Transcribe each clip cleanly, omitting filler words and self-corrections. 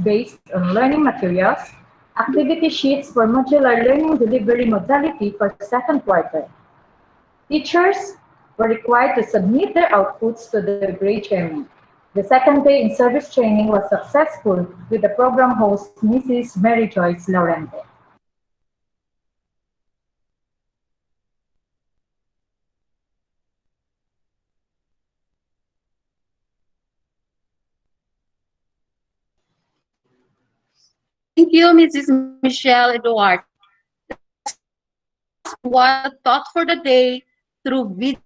based on learning materials, activity sheets for modular learning delivery modality for second quarter. Teachers were required to submit their outputs to the grade chairman. The second day in service training was successful with the program host, Mrs. Mary Joyce Laurente. Thank you, Mrs. Michelle Edward. What the thought for the day through video.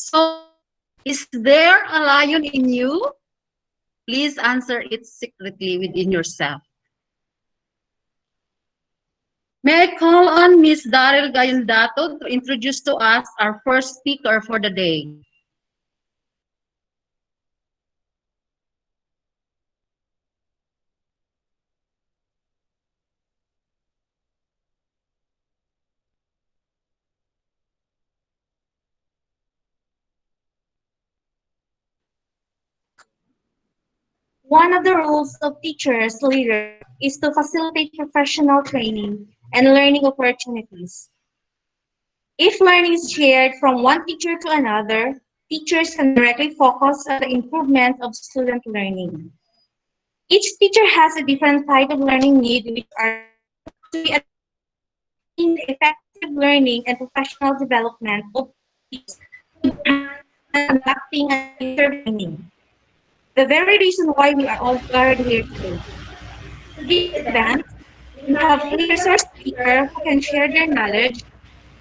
So, is there a lion in you? Please answer it secretly within yourself. May I call on Ms. Daryl Gayandato to introduce to us our first speaker for the day. One of the roles of teachers leader is to facilitate professional training and learning opportunities. If learning is shared from one teacher to another, teachers can directly focus on the improvement of student learning. Each teacher has a different type of learning need which are to be in the effective learning and professional development of teachers conducting and training. The very reason why we are all gathered here today. To this event, we have three resource speakers who can share their knowledge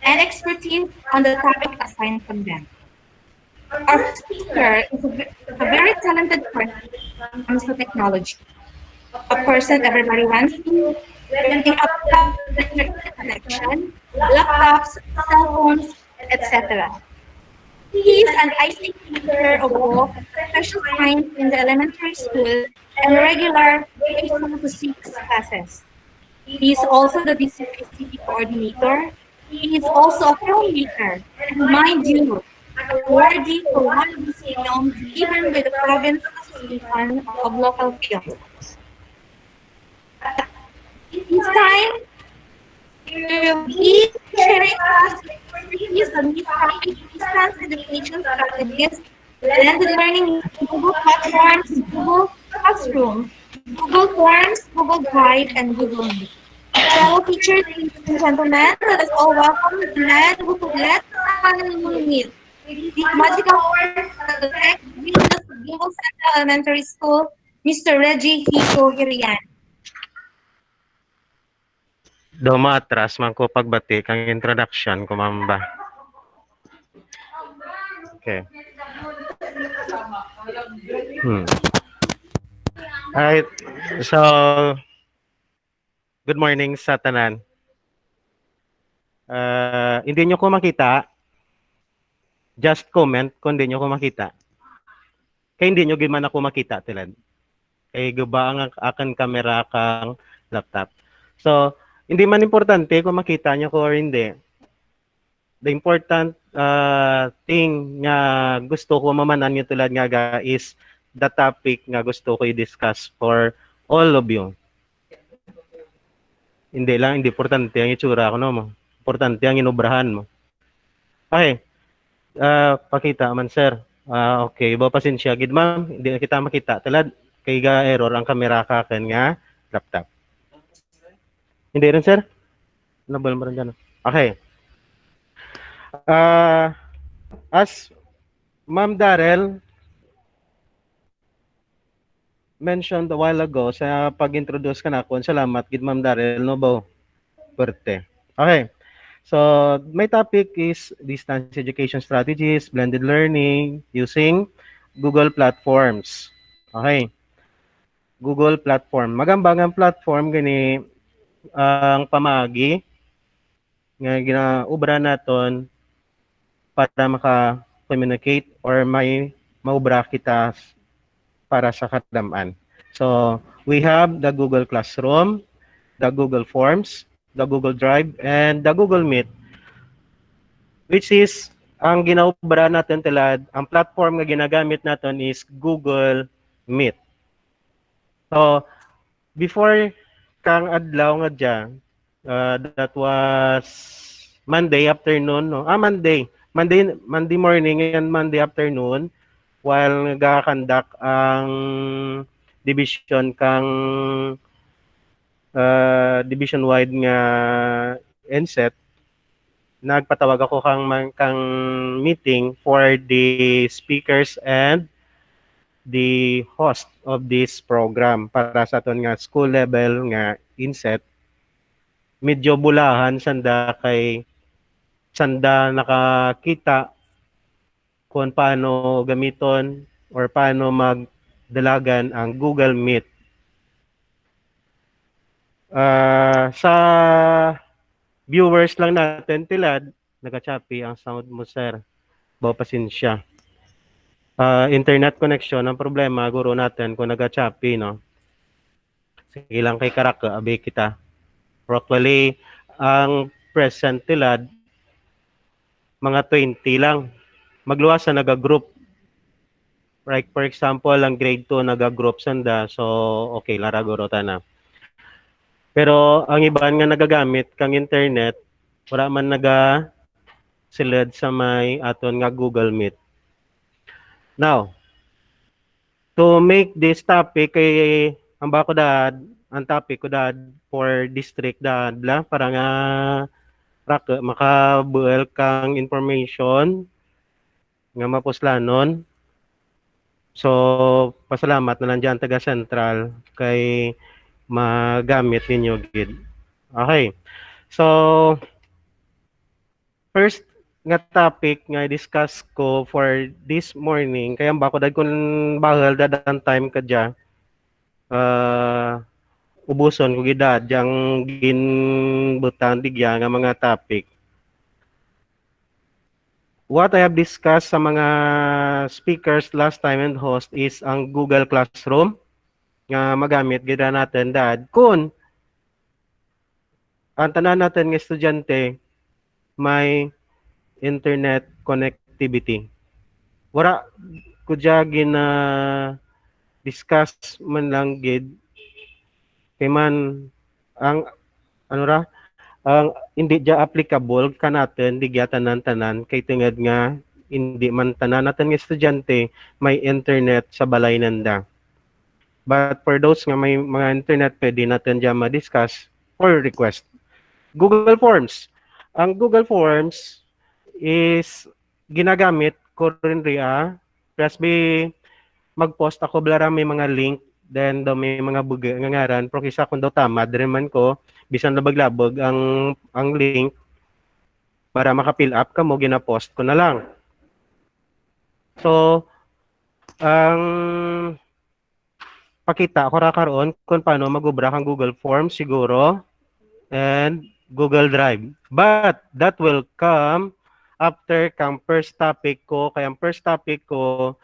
and expertise on the topic assigned from them. Our first speaker is a very talented person when it comes to technology. A person everybody wants to, when they have internet connection, laptops, cell phones, etc. He is an ICT teacher of both special science in the elementary school and regular grade 2 to 6 classes. He is also the district ICT coordinator. He is also a filmmaker, and mind you, an awardee for one of his films given by the Province Association of Local Films. At this time, he sharing us expertise on his topic distance education strategies, blended learning using Google platforms, Google Classroom, Google Forms, Google Drive, and Google Meet. Fellow teachers, ladies and gentlemen, let us all welcome the man who could let the honeymoon meet with these magical words that the tech genius of Global Central Elementary School, Mr. Reggie Hiko Hirian. Dumatras man ko pagbati kang introduction ko mamba. Okay. Alright. So, good morning sa tanan. Hindi nyo ko makita. Just comment kung hindi nyo ko makita. Kaya hindi nyo giman ako makita tilad. Kaya guba ang akan kamera kang laptop. So, hindi man importante kung makita nyo ko or hindi. The important thing nga gusto ko mamanan nyo tulad nga ga is the topic nga gusto ko i-discuss for all of you. Hindi importante ang itsura ko no mo. Importante ang inubrahan mo. Okay. Pakita man sir. Okay, iba pasensya gid ma'am, hindi na kita makita tulad kay ga error ang kamera ka ken nga laptop. Hindi rin sir? Nabal mo rin dyan. Okay. As Ma'am Darrell mentioned a while ago sa pag-introduce ka na ako, salamat gid Ma'am Darrell no ba? Perte. Okay. So, my topic is distance education strategies, blended learning using Google platforms. Okay. Google platform. Magambang ang platform gani ang pamagi nga ginaubra naton para maka-communicate or may maubra kita para sa kadaman. So, we have the Google Classroom, the Google Forms, the Google Drive, and the Google Meet, which is ang ginaubra natin tilad, ang platform nga ginagamit natin is Google Meet. So, before kang adlaw nga dyan, that was Monday afternoon, no? Monday morning and Monday afternoon, while nag-conduct ang division kang division-wide nga NSET, nagpatawag ako kang meeting for the speakers and the host of this program para sa aton nga school level nga inset. Medyo bulahan sanda nakakita kung paano gamiton or paano magdalagan ang Google Meet. Sa viewers lang natin tilad, nagachapi ang sound mo sir. Bawa pasensya. Internet connection ang problema guro natin kung nagachapi no. Sige lang kay karak abi kita. Actually, ang present tilad mga 20 lang. Magluwas sa naga-group. Right, for example, ang grade 2 naga-group sanda. So, okay, lara guro na. Pero ang iban nga nagagamit kang internet, wala man silid sa may aton nga Google Meet. Now, to make this topic kay ang bako dad, ang topic ko dad for district dad bla para nga makabuel kang information nga mapuslanon. So, pasalamat na nandiyan taga Central kay magamit ninyo gid. Okay. So, first nga topic nga discuss ko for this morning kaya ba ko dad kun bahal dadan time kadya ubuson ko gidad yang ginbutan digya nga mga topic. what I have discussed sa mga speakers last time and host is ang Google Classroom nga magamit gid natin dad kun ang tanan natin nga estudyante may internet connectivity. Wala ko dya gina discuss man lang gid kay man ang ano ra ang hindi dya applicable kanatin di gya tanan-tanan kay tingad nga hindi man tanan natin nga estudyante may internet sa balay nanda. But for those nga may mga internet pwede natin dya ma-discuss or request. Google Forms. Ang Google Forms is ginagamit ko rin ria. Plus mag-post ako blara may mga link then daw may mga buga nga ngaran pero kisa kung daw tama dire man ko bisan labaglabog ang link para maka-fill up kamo gina-post ko na lang. So ang pakita ko ra karon kung paano magubra kang Google Forms siguro and Google Drive. But that will come after kang first topic ko. Kaya ang first topic ko,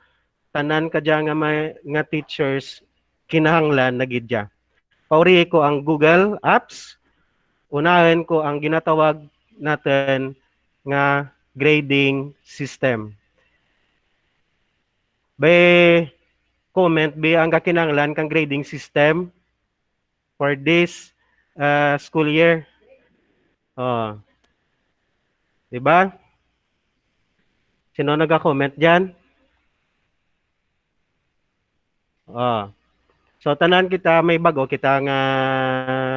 tanan ka dyan nga, nga teachers, kinahanglan na gidya. Pauri ko ang Google Apps. Unahin ko ang ginatawag natin nga grading system. By comment, by ang kakinahanglan kang grading system for this school year. Oh. Diba? Sino nagka-comment dyan? Oh. So tanan kita may bago kita nga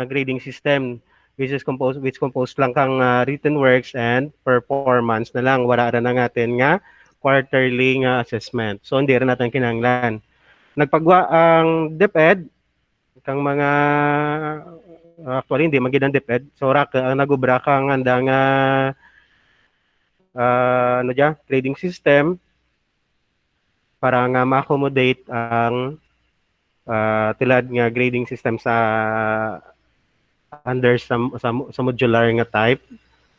grading system which composed lang kang written works and performance na lang wala ra na natin nga quarterly nga assessment. So hindi ra natin kinahanglan. Nagpagwa ang DepEd kang mga actually hindi magid ang DepEd. So ra ka ang nagubra kang anda nga ano dya, grading system para nga ma-accommodate ang tilad nga grading system sa under sa modular nga type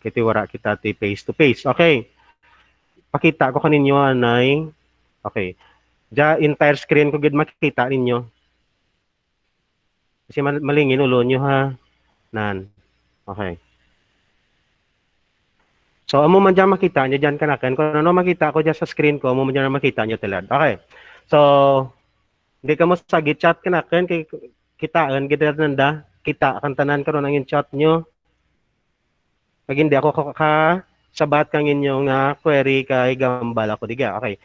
kiti wara kita ti face to face. Okay. Pakita ko kaninyo anay. Okay. Ja entire screen ko gid makita ninyo. Kasi malingin ulo nyo ha. Nan. Okay. So amo man dyan makita nyo dyan kanakan. Kung ano makita ko dyan sa screen ko, amo man dyan makita nyo tilad. Okay. So hindi ka mo sa chat kanakan kay kitaan gid nanda kita kan tanan karon ang chat nyo. Pag hindi ako sabat kang inyo nga query kay gambal ako diga. Okay.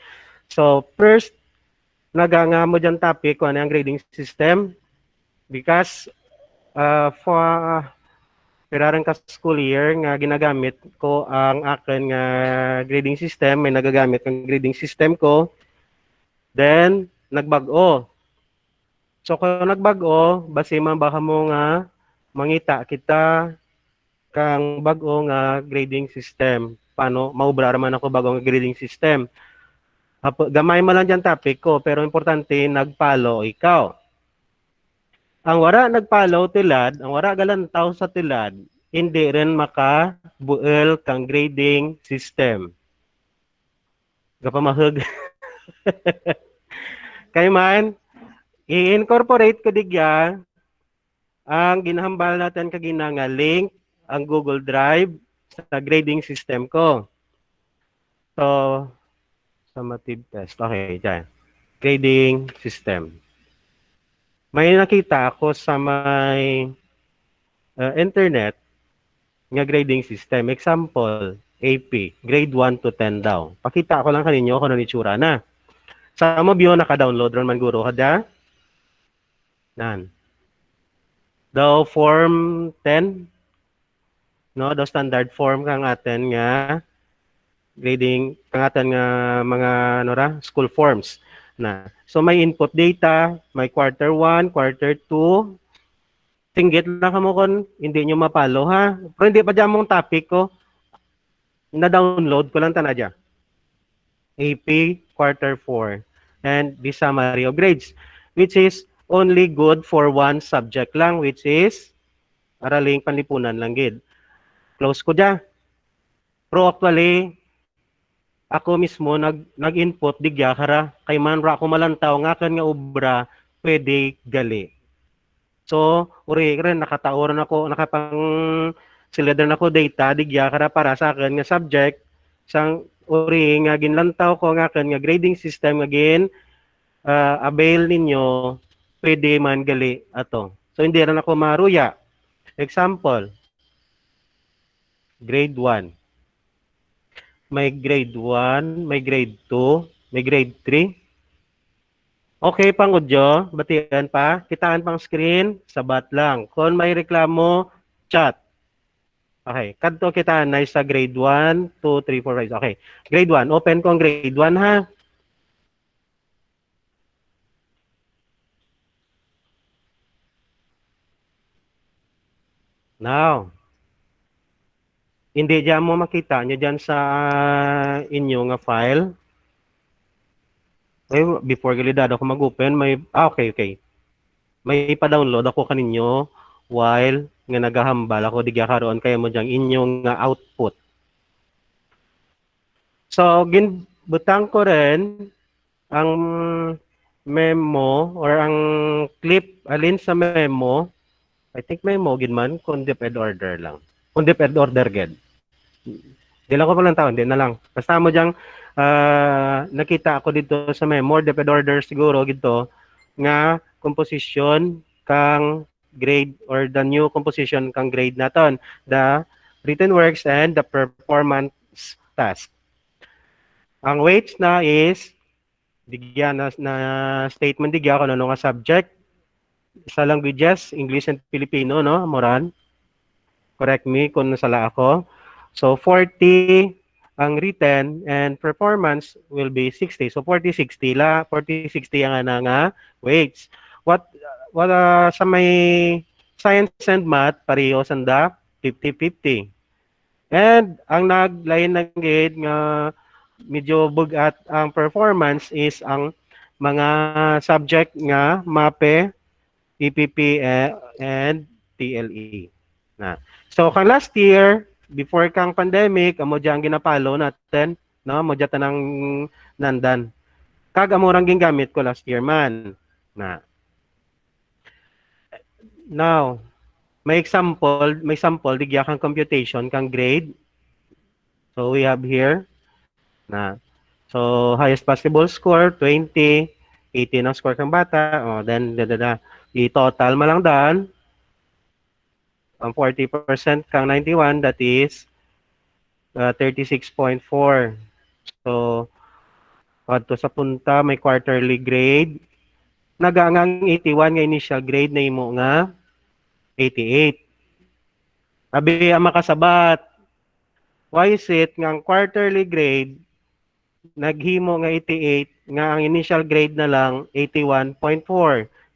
So first naganga mo dyan topic kung ano ang grading system because for pirarang ka school year nga ginagamit ko ang akin nga grading system, may nagagamit ang grading system ko. Then nagbag-o. So kung nagbago, basi man baka mo nga mangita kita kang bag-o nga grading system. Paano maubra man ako bagong grading system. Gamay mo lang dyan topic ko, pero importante nagpalo ikaw. Ang wara nagpalo tilad, ang wara galantaw sa tilad, hindi rin makabuel kang grading system. Gapamahug. Kay man, i-incorporate ko digya ang ginahambal natin kagina nga link ang Google Drive sa grading system ko. So, summative test. Okay, dyan. Grading system. May nakita ako sa may internet nga grading system. Example, AP, grade 1 to 10 daw. Pakita ko lang kaninyo kung ano itsura na. Sa mo view naka-download ron man guro kada. Nan. Daw form 10 no, daw standard form kang aten nga grading kang aten nga mga ano ra, school forms na. So may input data, may quarter 1, quarter 2. Tinggit lang kamo kon hindi nyo mapalo ha. Pero hindi pa dyan mong topic ko. Na-download ko lang tanadya. AP quarter 4 and the summary of grades which is only good for one subject lang which is araling panlipunan lang gid. Close ko dyan. Pero actually ako mismo nag-input digya kara kay manra ako malantaw nga kan nga obra pwede gali. So, uri rin nakataoran ako nakapang silidran ako data digya kara para sa akin nga subject sang uri nga ginlantaw ko nga kan nga grading system nga avail ninyo pwede man gali ato. So hindi rin ako maruya. Example, grade 1. May grade 1, may grade 2, may grade 3. Okay, pangudyo, batian pa, kitaan pang screen, sabat lang. Kung may reklamo, chat. Okay, kadto kitaan na sa grade 1, 2, 3, 4, 5. Okay, grade 1, open ko ang grade 1 ha. Now, hindi dyan mo makita nyo dyan sa inyo nga file. Okay, before galidad ako mag-open, may, okay. May pa-download ako kaninyo while nga nagahambal ako digya karon kaya mo dyan inyong nga output. So, ginbutang ko rin ang memo or ang clip alin sa memo. I think memo gid man kung depend order lang. Kung depend order gid. Di lang ko pa lang taon, di na lang. Basta mo diyang nakita ako dito sa memo, depend order siguro gito nga composition kang grade or the new composition kang grade naton. The written works and the performance task. Ang weights na is digya na statement digya ko ano nga subject sa languages, English and Filipino, no? Moran. Correct me kung nasala ako. So 40 ang written and performance will be 60. So 40-60 la, 40-60 ang nga weights. What sa may science and math pareho sanda 50-50. And ang naglain ng grade nga medyo bugat ang performance is ang mga subject nga MAPE, EPP, and TLE. Na. So kang last year, before kang pandemic, amo dyan ginapalo natin, no? Mo dyan tanang nandan. Kag amurang gingamit ko last year man. Na. Now, may sample digya kang computation kang grade. So we have here na. So highest possible score 20, 18 ang score kang bata. Oh, then i-total mo lang daan. Ang 40% kang 91, that is 36.4. So, kadto sa punta, may quarterly grade. Nagangang 81 nga initial grade na imo nga 88. Abi ang makasabat. Why is it nga ang quarterly grade naghimo nga 88 nga ang initial grade na lang 81.4.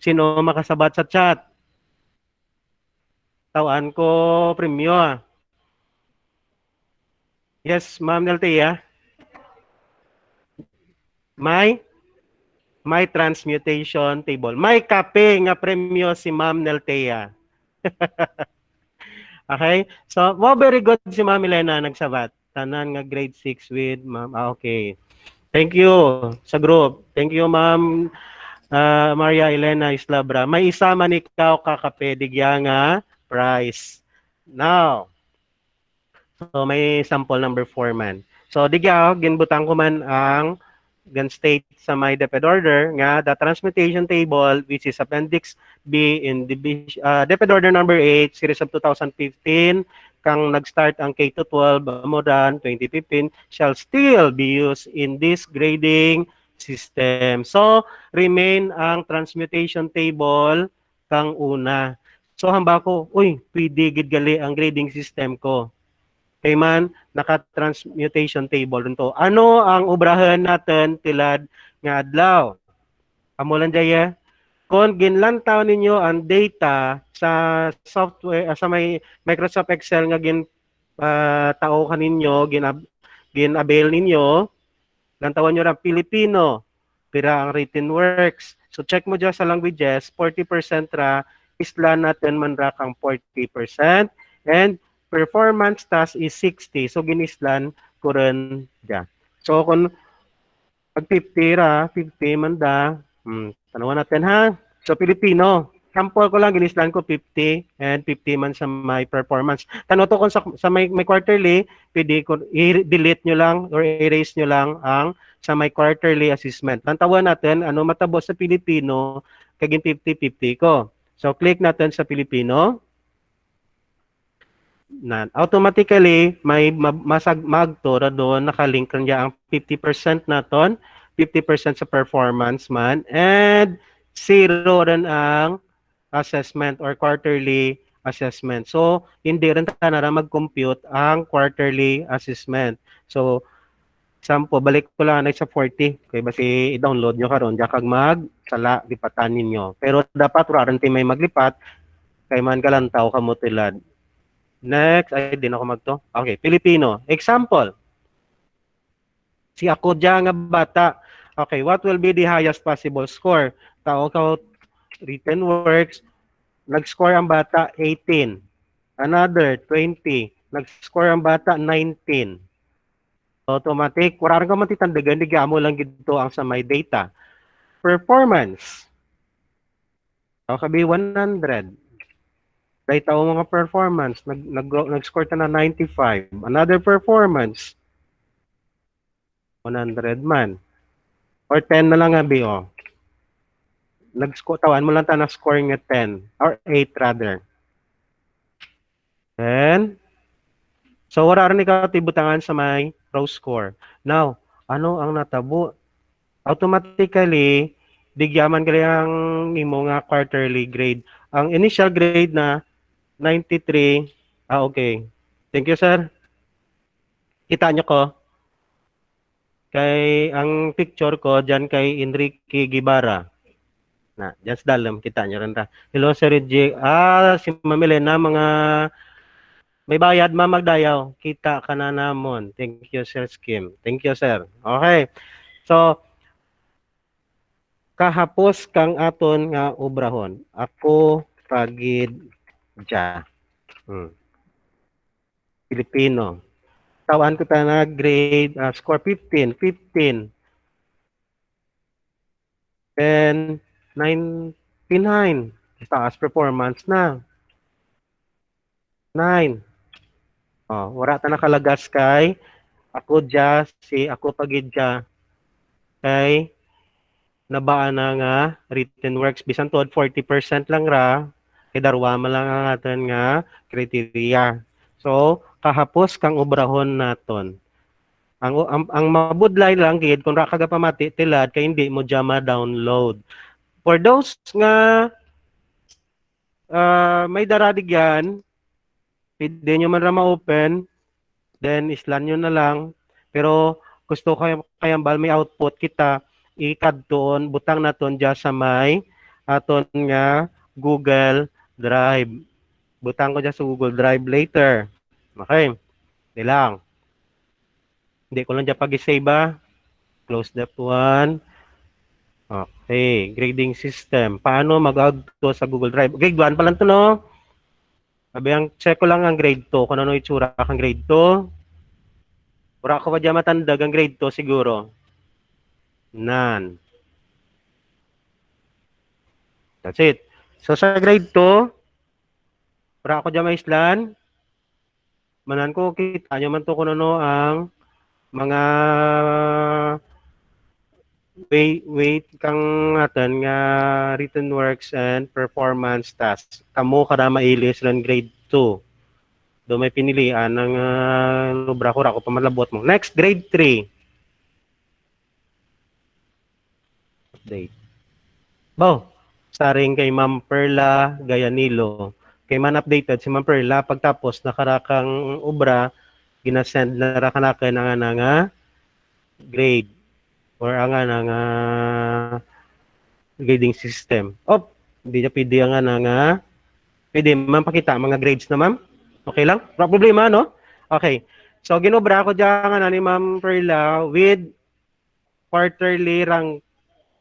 Sino makasabat sa chat? Tawan ko premyo. Yes, Ma'am Neltea. May transmutation table. May kape nga premyo si Ma'am Neltea. Okay? So, very good si Ma'am Elena nagsabat. Tanan nga grade 6 with Ma'am. Okay. Thank you sa group. Thank you, Ma'am Maria Elena Islabra. May isa man ikaw kakape digya nga prize. Now, so may sample number 4 man. So digya ginbutang ko man ang gan state sa my deped order nga the transmutation table which is appendix B in deped order number 8 series of 2015 kang nag-start ang K to 12 modern 2015 shall still be used in this grading system. So remain ang transmutation table kang una. So hamba ko, uy, pwede gid gali ang grading system ko. Kay man naka-transmutation table nito. Ano ang obrahan natin tilad nga adlaw? Amo lang jaya. Kung ginlantaw ninyo ang data sa software sa may Microsoft Excel nga tao kaninyo gin-avail ninyo, lantawan nyo lang Filipino, pira ang written works. So check mo dyan sa languages, 40% ra, isla natin man ra kang 40%, and performance task is 60. So ginislan ko rin dyan. So kung pag 50 ra, 50 man da, tanawan natin ha. So Pilipino, sample ko lang, ginislan ko 50 and 50 man sa my performance. Tanaw to kung sa may quarterly, pwede ko i-delete nyo lang or erase nyo lang ang sa my quarterly assessment. Tantawan natin, ano matabo sa Pilipino, kaging 50-50 ko. So click natin sa Pilipino. Automatically may magto ra doon nakalink niya ang 50% naton, 50% sa performance man and zero rin ang assessment or quarterly assessment. So hindi rin tanara mag-compute ang quarterly assessment. So sampo balik ko lang na sa 40 kay basi i-download nyo karon diya kag sala lipatan ninyo. Pero dapat raran may maglipat kay man kalantaw kamo tilad. Next, ay din ako magto. Okay, Filipino. Example. Si ako dyan nga bata. Okay, what will be the highest possible score? Tao ka written works, nag-score ang bata 18. Another 20. Nag-score ang bata 19. Automatic, wala ka matitandagan, di mo lang gito ang sa my data. Performance. Tao ka 100. Dahil tao mga performance, nag-score ta na 95. Another performance, 100 man. Or 10 na lang abi, oh. Nag-score, tawan mo lang ta na scoring at 10. Or 8 rather. And, so wala rin ikaw tibutangan sa may row score. Now, ano ang natabo? Automatically, bigyaman ka ang imo nga quarterly grade. Ang initial grade na 93. Okay. Thank you, sir. Kita nyo ko. Kay ang picture ko diyan kay Enrique Gibara. Na, diyan sa dalam kita nyo rin ra. Hello, Sir Reggie. Si Mamilena, mga may bayad magdayaw. Kita ka na namon. Thank you, Sir Skim. Thank you, sir. Okay. So, kahapos kang aton nga obrahon. Ako pagid dya. Filipino. Tawan ko ta na grade, score 15, 15. Then, 99. Taas performance na. 9. Wala ta nakalagas kay ako dya, si ako pagid dya. Kay nabaan na nga written works. Bisan tuod 40% lang ra. Kay darwa man lang ang aton nga criteria. So, kahapos kang obrahon naton. Ang mabudlay lang gid kung ra kaga pamati tilad kay hindi mo dya ma-download. For those nga may daradigyan, pwede nyo man ra ma-open, then islan nyo na lang. Pero gusto kayang bal may output kita, ikadtoon, butang naton dya sa may aton nga Google Drive. Butang ko dyan sa Google Drive later. Okay. Hindi lang. Hindi ko lang dyan pag-save ba. Close that one. Okay. Grading system. Paano mag-add to sa Google Drive? Grade 1 pa lang to, no? Sabi ang check ko lang ang grade 2. Kung ano itsura kang grade 2. Wala ko pa dyan matandag ang grade 2 siguro. None. That's it. So sa grade 2, para ako dyan maislan, manan ko kita nyo man to kung ano ang mga wait kang natin nga written works and performance tasks. Kamo kada mailis lang grade 2. Do may pinilian ng lubra ko ra ko pamalabot mo. Next, grade 3. Update. Bo, saring kay Ma'am Perla Gayanilo. Kay man updated si Ma'am Perla pagtapos nakarakang obra ginasend na ra kanaka nga grade or ang nga grading system. Hindi niya pwede nga pwede ma'am pakita mga grades na ma'am. Okay lang? Wala problema, no? Okay. So ginobra ko diyan ni Ma'am Perla with quarterly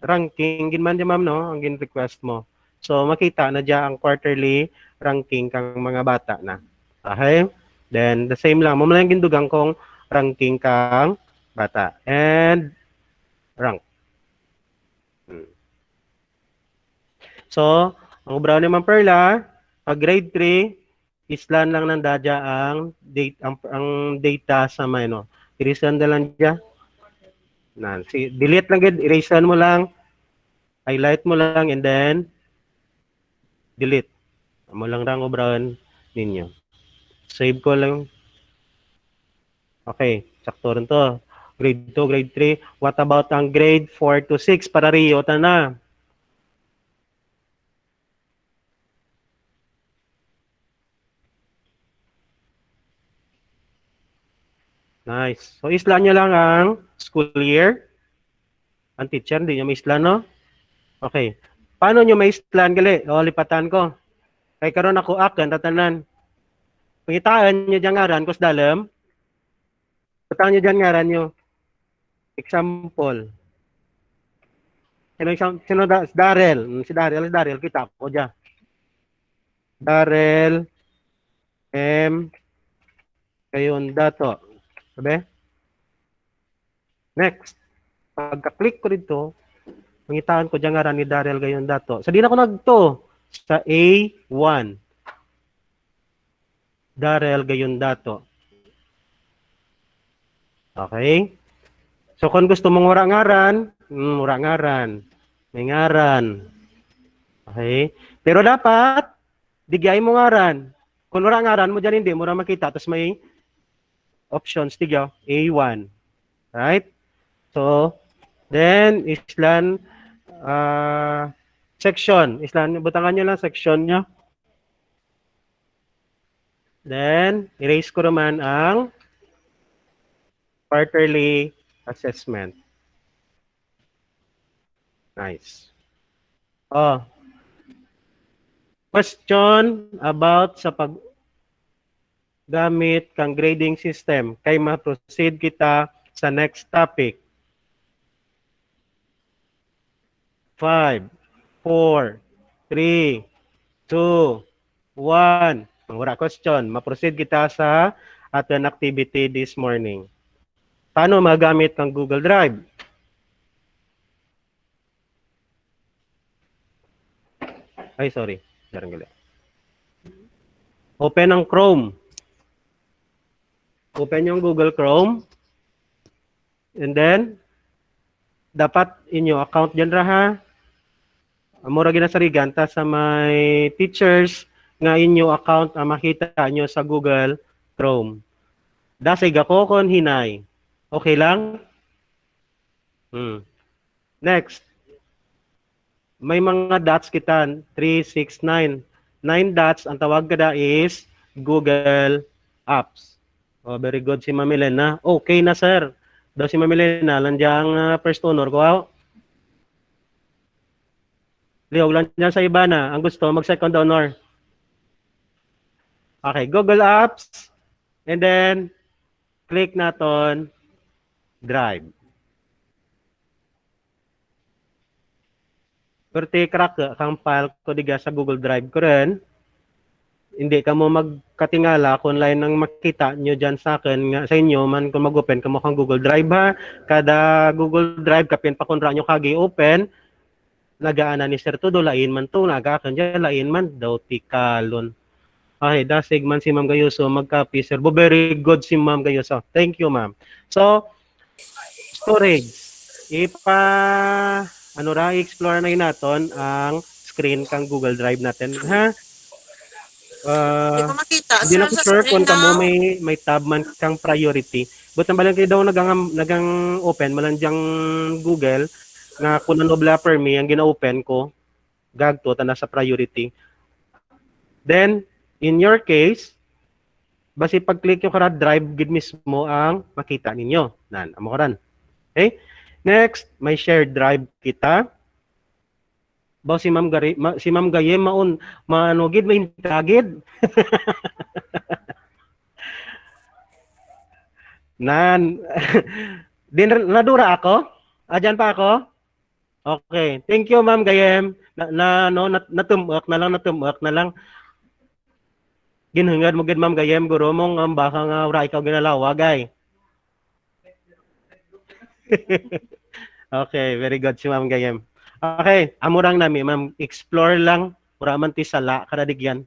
ranking ginman di ma'am, no? Ang gin-request mo. So makita na diya ang quarterly ranking kang mga bata na. Okay? Then the same lang mo lang gindugang kong ranking kang bata. And rank. So, ang obra ni Ma'am Perla, pag grade 3, islan lang ng dadya ang data sa may no. Irisan na lang dya. Delete lang gid, erasean mo lang, highlight mo lang, and then delete. Amo lang rang obrahan ninyo. Save ko lang. Okay, sakto rin to. Grade 2, grade 3. What about ang grade 4 to 6 para Rio? Na. Nice. So, isla nyo lang ang school year. Ang teacher, hindi nyo may isla, no? Okay. Paano nyo may islan, gali? O, lipatan ko. Kay karon ako akan, tatanan. Pangitaan nyo dyan ngaran, kus dalam. Pataan nyo dyan ngaran nyo. Example. Sino Darrell? Si Darrell, kita ko dyan. Darrell M. Kayon dato. Sabi? Next. Pagka-click ko dito, mangitaan ko dyan ngaran ni Darrell gayon dato. Sa di na ko nagto. Sa A1. Darrell gayon dato. Okay? So, kung gusto mong wala ngaran, wala ngaran. May ngaran. Okay? Pero dapat, digay mo ngaran. Kung wala ngaran mo dyan, hindi mo na makita. Tapos may options, digyo, A1. Right? So, then, islan, section. Islan, butangan nyo lang section nyo. Then, erase ko naman ang quarterly assessment. Nice. Oh. Question about sa paggamit kang grading system. Kay ma-proceed kita sa next topic. 5, 4, 3, 2, 1. Mangura question. Ma-proceed kita sa ating activity this morning. Paano magamit ang Google Drive? Ay, sorry. Open ang Chrome. Open yung Google Chrome. And then, dapat inyo account dyan raha. Mura ginasarigan ta sa may teachers nga inyo account ang makita nyo sa Google Chrome. Dasay gako kon hinay. Okay lang? Next. May mga dots kita, 3, 6, 9. 9 dots, ang tawag kada is Google Apps. Oh, very good si Ma'am Elena. Okay na, sir. Daw si Ma'am Elena, landyang first honor ko. Lihog lang dyan sa iba na. Ang gusto, mag-second honor. Okay, Google Apps. And then, click naton Drive. Pero crack kang file ko diga sa Google Drive ko rin. Hindi ka mo magkatingala kung lain nang makita nyo dyan sa akin, sa inyo man kung mag-open ka mo kang Google Drive ha. Kada Google Drive kapin pa kung nyo kagi open, nagaana ni Sir Tudo, lain man to, nagakan dyan, lain man, daw tikalon. Okay, dasig man si Ma'am Gayuso, mag-copy, Sir. Very good si Ma'am Gayuso. Thank you, Ma'am. So, storage. I-explore na natin ang screen kang Google Drive natin, ha? Hindi ko makita. Hindi na ko Sir, sa sure screen kung kamo now. may tab man kang priority. But ang balang kayo daw nagang open malandyang Google nga kung ano per me ang gina-open ko gagto ta na sa priority. Then in your case basi pag-click yung kara drive gid mismo ang makita ninyo. Nan amo karan. Okay? Next, may shared drive kita. Ba si Ma'am Gayem maano gid may intagid. Nan din nadura ako? Adyan pa ako? Okay. Thank you Ma'am Gayem. Natumok na lang. Ginhungad mo gid Ma'am Gayem guro mong baka nga ura ikaw ginalawa gay. Okay, very good si Ma'am Gayem. Okay, amurang nami, Ma'am, explore lang, mura man ti sala, karadigyan.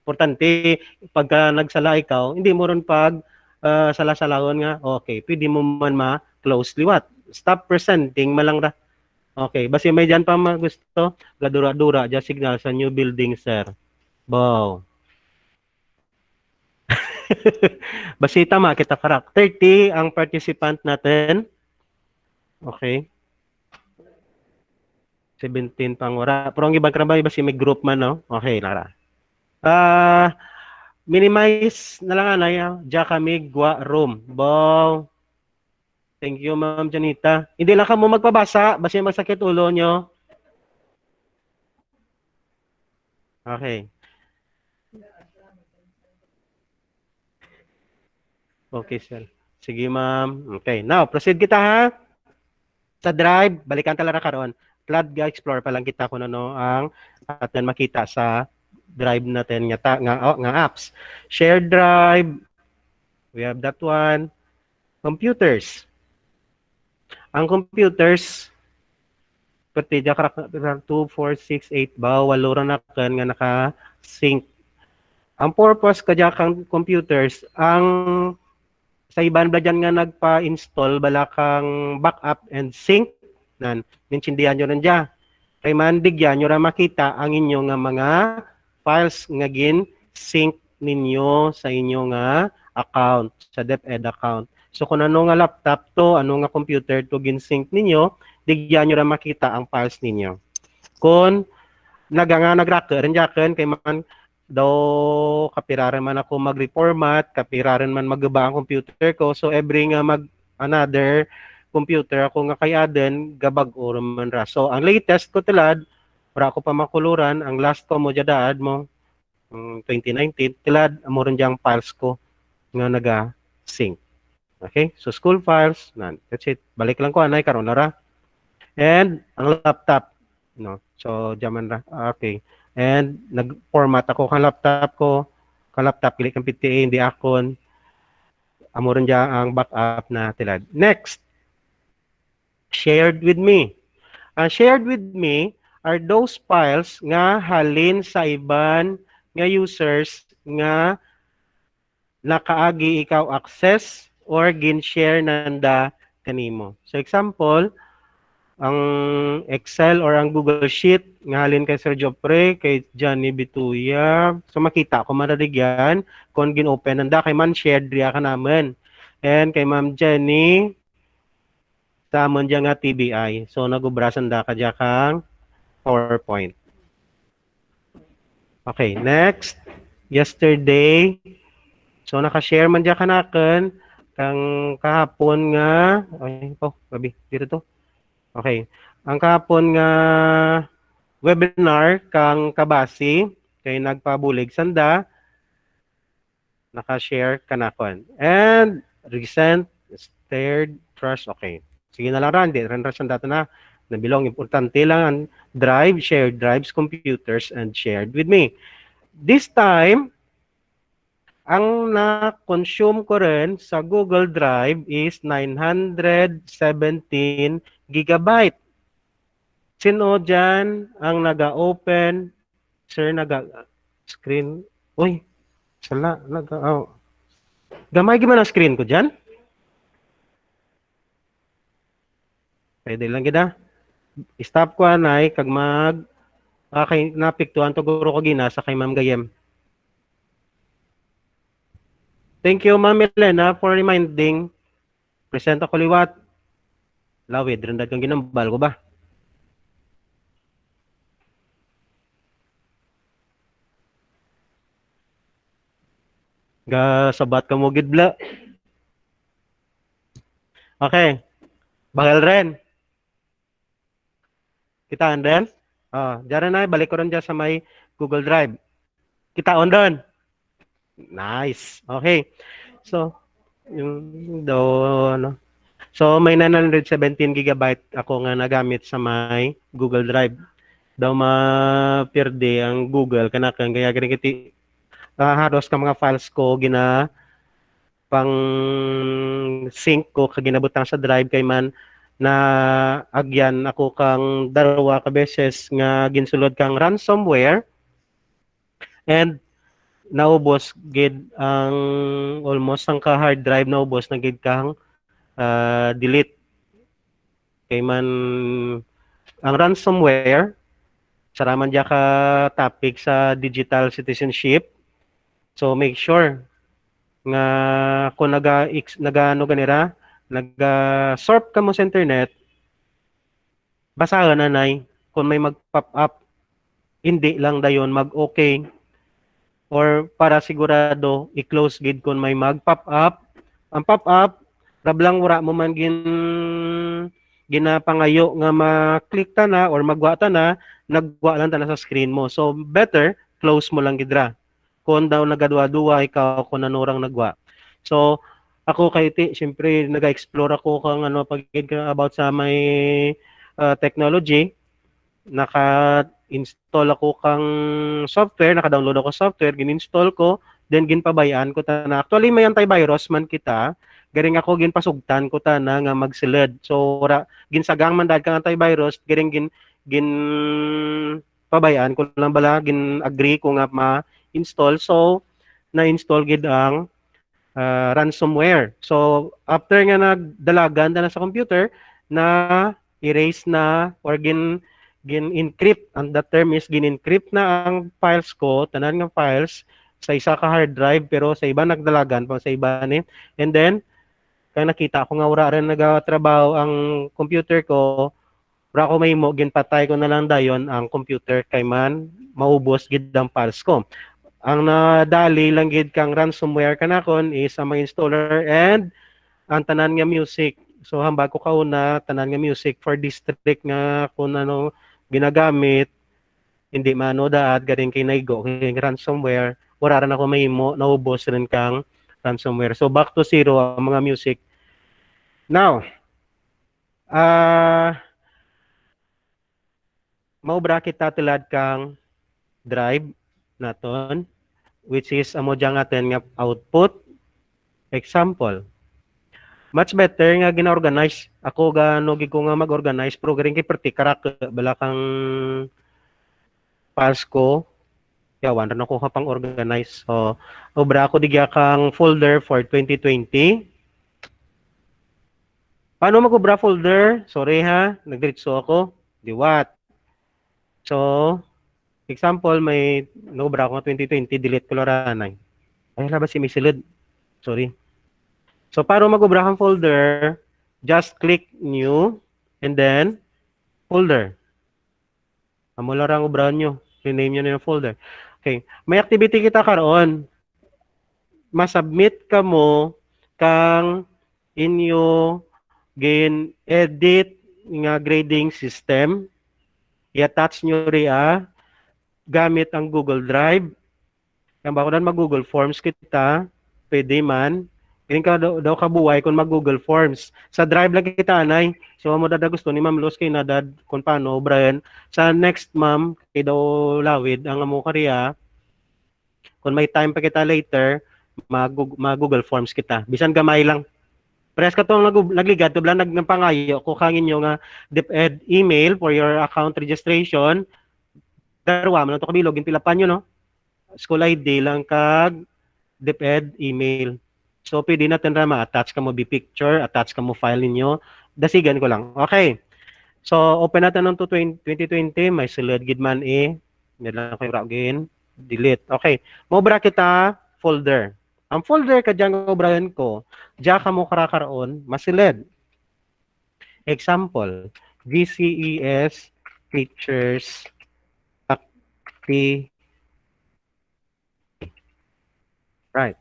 Importante, pagka nagsala ikaw, hindi mo ron pag sala-salahon nga, okay, pwede mo man ma-close liwat. Stop presenting, malang ra. Okay, basi may dyan pa gusto, gadura-dura, dyan signal sa new building, sir. Wow. Basi tama kita karak. 30 ang participant natin. Okay. 17 pang wala. Pero ang ibang krabay basi may group man, no? Okay, nara. Minimize na lang anay, diya kami gwa room. Wow. Thank you, Ma'am Janita. Hindi lang ka mo magpabasa, basi magsakit ulo nyo. Okay. Okay, sir. Sige, ma'am. Okay. Now, proceed kita ha. Sa drive, balikan talaga karon. Flood explore pa lang kita kung ano ang atin makita sa drive natin nga apps. Shared drive. We have that one. Computers. Ang computers, pati dya 2, 4, 6, 8 ba, walo ra na kan nga naka-sync. Ang purpose ka dya kang computers, ang sa iban ba dyan nga nagpa-install bala kang backup and sync nan nintindihan nyo rin dyan. Kay mandigyan nyo ra makita ang inyo nga mga files nga gin sync ninyo sa inyo nga account, sa DepEd account. So kung ano nga laptop to, ano nga computer to gin sync ninyo, digyan nyo ra makita ang files ninyo. Kung nagraker rin kay man daw kapiraran man ako mag-reformat, kapiraran man magaba ang computer ko. So every nga another computer ako nga kay Aden gabag-o man ra. So ang latest ko tilad, para ako pa makuluran, ang last ko mo jadaad mo 2019 tilad amo ron jang files ko nga naga-sync. Okay? So school files, that's it. Balik lang ko anay karon na ra. And ang laptop, no. So jaman ra. Okay. And nag-format ako kang laptop ko. Kang laptop pili kang PTA hindi akon. Amo ron dya ang backup na tilad. Next, shared with me. Ang shared with me are those files nga halin sa iban nga users nga nakaagi ikaw access or gin-share nanda kanimo. So example, ang Excel or ang Google Sheet nga halin kay Sir Jopre, kay Johnny Bituya. So makita ko maradigyan kung gin-open nanda kay man shared riya ka naman. And kay Ma'am Jenny sa amon diya nga TBI. So nagubrasan da ka diya kang PowerPoint. Okay, next. Yesterday. So naka-share man diya kanaken kang kahapon nga ay po, gabi dito to. Okay. Ang kahapon nga webinar kang kabasi kay nagpabulig sanda naka-share kanakon. And recent shared trust. Okay. Sige na lang ran, di ran ran data na nabilong importante lang ang drive, shared drives, computers and shared with me. This time ang na-consume ko rin sa Google Drive is 917 gigabyte. Sino dyan ang naga-open? Sir, naga-screen? Uy, sala, gamay gimana ang screen ko dyan? Pwede lang gina. Stop ko anay, kag kay napiktuan to guro ko gina sa kay Ma'am Gayem. Thank you, Ma'am Elena, for reminding. Present ako liwat. Lawid, rendag kang ginambal ko ba? Sabat ka mo gidbla. Okay. Bakal rin. Kitaan rin? Diyan na, balik ko rin dyan sa may Google Drive. Kitaon rin. Nice. Okay. So, yung ano. So, may 917 gigabyte ako nga nagamit sa may Google Drive. Daw mapirde ang Google kanakang kaya kiti haros ka mga files ko gina pang sync ko kag ginabutang sa drive kay man na agyan ako kang darawa ka beses nga ginsulod kang ransomware and naubos gid ang almost ang ka hard drive naubos na gid kang delete kay man ang ransomware saraman diya ka topic sa digital citizenship. So make sure nga kung naga ano ganira naga surf ka mo sa internet basahan nanay kung may mag-pop up hindi lang dayon mag-okay or para sigurado i-close gid kung may mag-pop up. Ang pop up rablang wala mo man ginapangayo nga ma-click ta na or magwa ta na nagwa lang ta na sa screen mo. So better close mo lang gidra. Kung daw nagadwa-duwa ikaw kung nanurang nagwa. So ako kay ti syempre naga-explore ako kang ano pagid about sa may technology naka-install ako kang software, naka-download ako software, gin-install ko, then ginpabayaan ko ta na. Actually may antivirus man kita, garing ako ginpasugtan ko ta na nga magsilid. So ginsagang man dahil kang antivirus, garing gin pabayaan ko lang bala, gin-agree ko nga ma-install. So na-install gid ang ransomware. So after nga nagdalagan na sa computer na erase na or gin-encrypt. And the term is gin-encrypt na ang files ko, tanan nga files sa isa ka hard drive pero sa iba nagdalagan pa sa iba ni. And then kaya nakita ko nga wala rin nagatrabaho ang computer ko, wala ko mahimo ginpatay ko na lang dayon ang computer kay man maubos gid ang files ko. Ang nadali lang gid kang ransomware kanakon is ang mga installer and ang tanan nga music. So hambag ko kauna tanan nga music for district nga kung ano ginagamit hindi manoda at galing kay naigo kay ransomware wala rin ako mahimo naubos rin kang ransomware. So back to zero ang mga music. Now, maubra kita tulad kang drive naton which is amo dyan atin nga output example. Much better nga gina-organize. Ako gano gi ko nga mag-organize pero garing kay particular bala kang files ko. Yawan ran ako kapang organize. So, obra ako digya kang folder for 2020. Paano mag-obra folder? Sorry ha, nagdiretso ako. Diwat. So, example, may nobra ako 2020, delete ko laranay. Ay, labas si misilid. Sorry. So, para mag-obra kang folder, just click new and then folder. Amo larang obra nyo. Rename nyo na yung folder. Okay. May activity kita karon. Masubmit ka mo kang inyo edit nga grading system. I-attach nyo ria gamit ang Google Drive. Kaya bako na mag-Google Forms kita, pwede man. Piling ka daw kabuhay kung mag-Google Forms. Sa Drive lang kita, anay. So, mo dada gusto ni Ma'am Los kay nadad kung paano, Brian. Sa next, Ma'am, kay daw lawid, ang amo kariya, kung may time pa kita later, mag-Google Forms kita. Bisan gamay lang. Press ka itong nagligad, ito lang nagpangayo, kukangin nyo nga DepEd email for your account registration. Darwa, man ito kabilog, pilapan nyo, no? School ID lang kag DepEd email. So, pwede natin na ma-attach ka mo picture, attach ka mo file ninyo. Dasigan ko lang. Okay. So, open natin ng 2020. May sulod gidman Yan lang kayo again. Delete. Okay. Mobra kita folder. Ang folder ka dyan obrahan ko, dyan ka mo karakaroon, masilid. Example, VCES Features Activity. Right.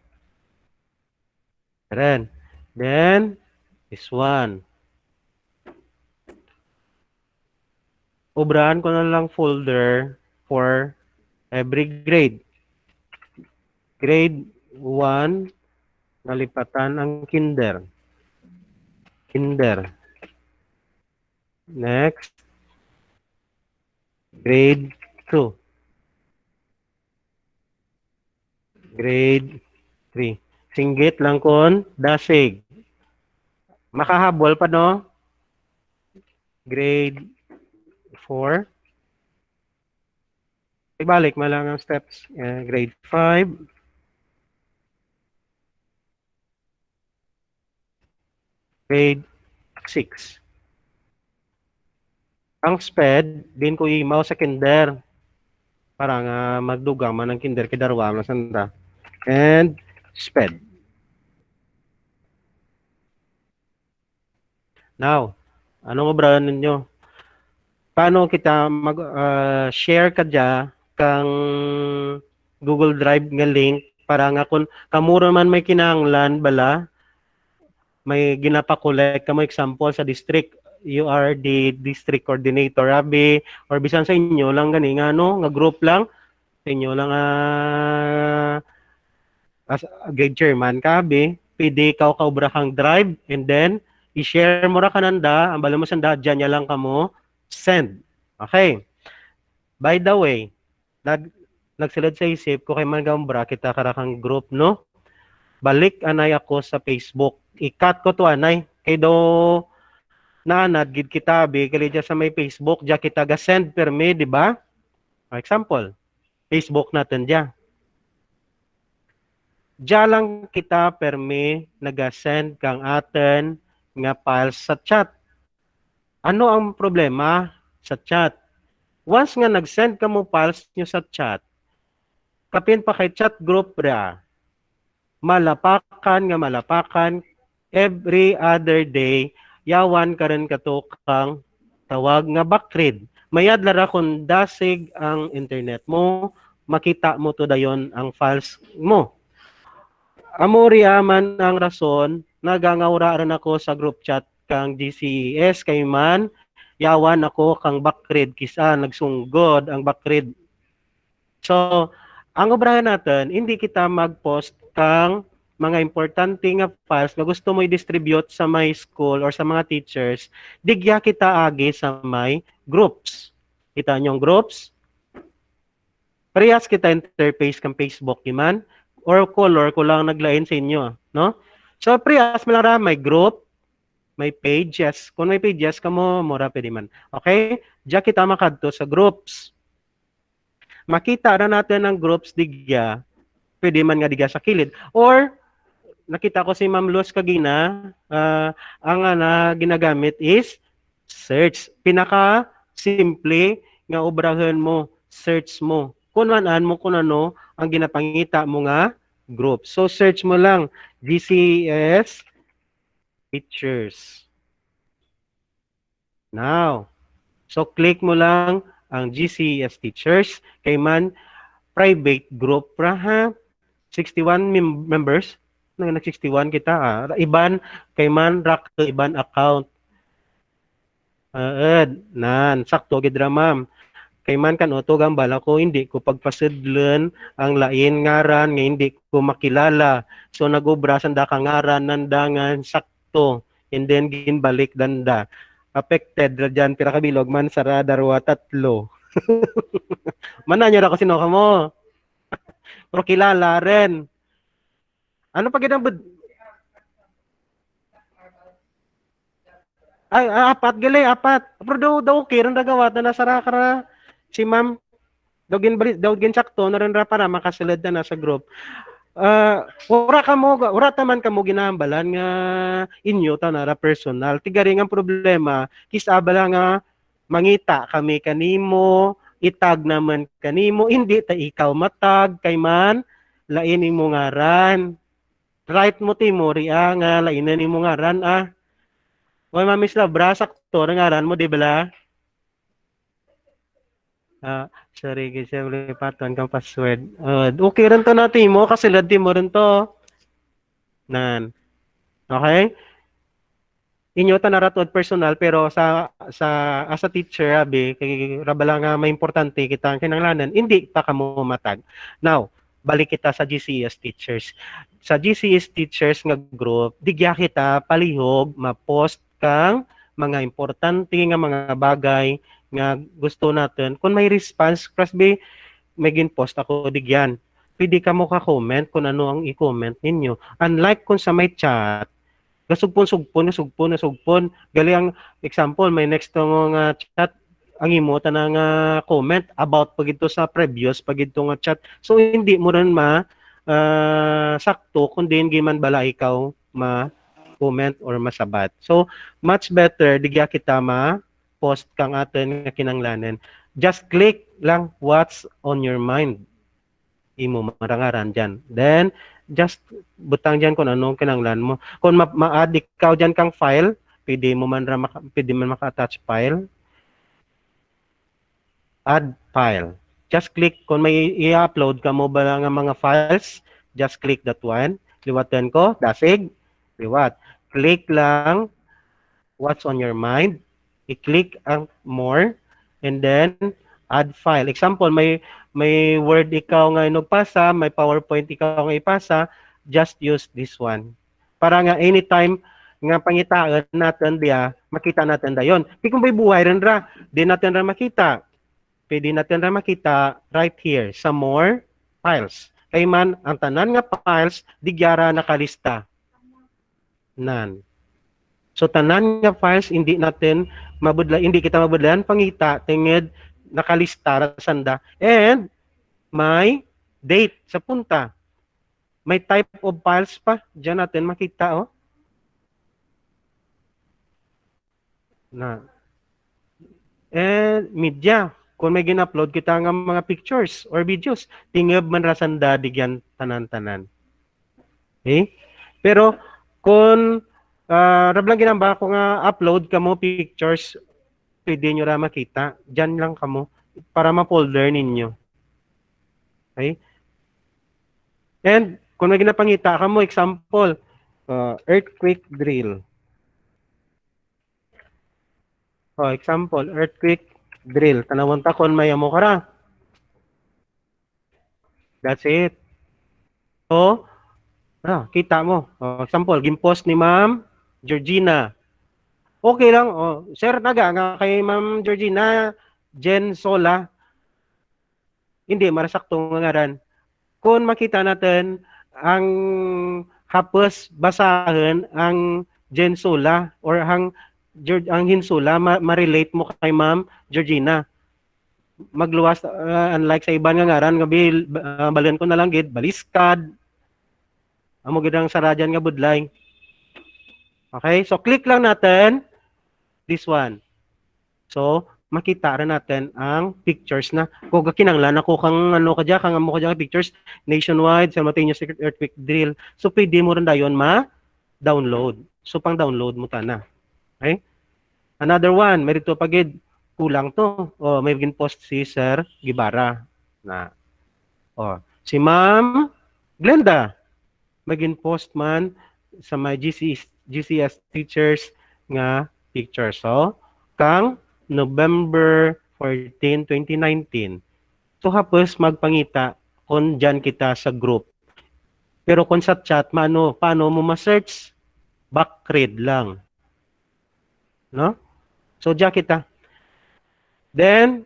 Then, this one. Obrahan ko na lang folder for every grade. Grade 1, nalipatan ang kinder. Kinder. Next, grade 2. Grade 3. Singgit lang kon dasig. Makahabol pa no? grade 4. Ibalik mo lang ang steps. Grade 5. Grade 6. Ang SPED, din ko imaw sa kinder. Para nga magdugang man ang kinder kidarwa na sanda. And SPED. Now, anong obrahan ninyo? Paano kita mag-share ka dya kang Google Drive nga link para nga kung kamura man may kinahanglan bala, may ginapakolek ka mo example sa district, you are the district coordinator abi or bisan sa inyo lang gani nga no nga group lang sa inyo lang as grade chairman ka abi pwede ka kaubrahang drive and then i-share mo ra kananda ang bala mo sanda dyan niya lang kamo send. Okay, by the way, nagsilad sa isip ko kay man gambra kita karakang group no, balik anay ako sa Facebook, i-cut ko to anay kay do naanad gid kita bi kali sa may Facebook ja kita ga send permi di ba? Example, Facebook natin ja. Ja lang kita permi naga-send kang aten nga files sa chat. Ano ang problema sa chat? Once nga nag-send ka mo files nyo sa chat, kapin pa kay chat group ra, malapakan every other day yawan ka rin kato kang tawag nga backread. Mayad lara kung dasig ang internet mo, makita mo to dayon ang files mo. Amori man ang rason, nagangawra rin ako sa group chat kang GCES kay man, yawan ako kang backread kisa nagsunggod ang backread. So, ang obrahan natin, hindi kita mag-post kang mga importante nga files na gusto mo i-distribute sa my school or sa mga teachers, digya kita agi sa my groups. Kita nyo yung groups? Parehas kita interface kang Facebook iman or color ko lang naglain sa inyo, no? So parehas malara may group, may pages. Kung may pages kamo mura pwede man. Okay? Diya kita makadto sa groups. Makita na natin ang groups digya, pwede man nga digya sa kilid or nakita ko si Ma'am Luz kagina, ang na ginagamit is search. Pinaka simple nga obrahan mo, search mo. Kunan mo kung ano ang ginapangita mo nga group. So search mo lang GCS teachers. Now, so click mo lang ang GCS teachers kay man private group ra ha. 61 members nag 61 kita iban kay man rak iban account nan sakto gid ra ma'am kay man kan uto gambala ko hindi ko pagpasidlen ang lain ngaran nga hindi ko makilala so nagobra sanda ka ngaran nandangan sakto and then ginbalik danda affected ra dyan pira kabilog man sara darwa tatlo mananyo ra ko sino ka mo pero kilala rin. Ano pa ginang ay, apat gali, apat. Pero daw okay rin nagawat na nasara ka na si ma'am. Daw gin sakto na rin ra para makasulod na sa group. Ura taman ka mo ginahambalan nga inyo ta na ra personal. Tigari nga problema, kisabala nga mangita kami kanimo, itag naman kanimo, hindi ta ikaw matag kay man lain imo ngaran. Right mo Timori nga lainan imo ngaran Oy mamis la brasak to ngaran mo di bala? Sorry kasi lipaton kang password. Okay rin to natin mo kasi ladi mo rin to. Nan. Okay? Inyo ta naratod personal pero sa as a teacher abi kay rabala nga may importante kita ang kinahanglanan hindi pa kamo matag. Now, balik kita sa GCS teachers. Sa GCS teachers nga group, digya kita palihog ma-post kang mga importante nga mga bagay nga gusto natin. Kung may response, Krasby, may gin-post ako digyan. Pwede ka mo ka-comment kung ano ang i-comment ninyo. Unlike kung sa may chat, Gasugpon. Gali ang example, may next to nga chat, ang imo tanang comment about pag ito sa previous, pag ito nga chat. So, hindi mo rin sakto kung din giman bala ikaw ma-comment or masabat. So, much better, digya kita ma-post kang atin nga kinanglanen. Just click lang what's on your mind. Imo marangaran dyan. Then, just butang dyan kung anong kinanglan mo. Kung ma-add ikaw dyan kang file, pwede man maka-attach file, add file. Just click, kung may i-upload ka mo ba nga mga files, just click that one. Liwatan ko, dasig, liwat. Click lang what's on your mind. I-click ang more, and then add file. Example, may Word ikaw nga inugpasa, may PowerPoint ikaw nga ipasa, just use this one. Para nga anytime nga pangitaan natin diya, makita natin dayon. Di kung may buhay rin ra, di natin ra makita. Pwede natin ra makita right here sa more files. Kay man, ang tanan nga files, di gyara nakalista. Nan. So tanan nga files hindi natin hindi kita mabudlayan pangita tingid nakalista ra sanda, and may date sa punta. May type of files pa diyan natin makita na. And media, kung may gin-upload kita nga mga pictures or videos, tingeb man ra sanda digyan tanan-tanan. Okay? Pero kung rablang ginamba ko nga upload ka mo pictures, pwede nyo ra makita. Diyan lang kamo para ma-folder ninyo. Okay? And kung may ginapangita ka mo, example, earthquake drill. Example, earthquake drill. Tanawon ta kung may amo ka ra. That's it. So, kita mo. Example, gimpost ni Ma'am Georgina. Okay lang. Sir, naga nga kay Ma'am Georgina, Jen Sola, hindi, marasakto nga ngaran. Kung makita natin, ang hapos basahan ang Jen Sola or ang Hinsula, ma-relate mo kay Ma'am Georgina. Magluwas, unlike sa iban nga ngaran, balian ko na lang gid, baliskad, amo gid ang saradyan nga budlay. Okay, so click lang natin this one. So, makita rin natin ang pictures na kung kinanglan ako kang ano ka dyan, kang amo ka dyan pictures nationwide, simultaneous earthquake drill. So, pwede mo rin dayon ma-download. So, pang-download mo tana. Okay? Another one, may rito pagid, kulang to. May gin-post si Sir Gibara na. Si Ma'am Glenda, may gin-post man sa my GCS teachers nga picture. So, kang November 14, 2019. So, hapos magpangita kung dyan kita sa group. Pero kung sa chat, paano mo ma-search? Backread lang. No? So, dyan kita. Then,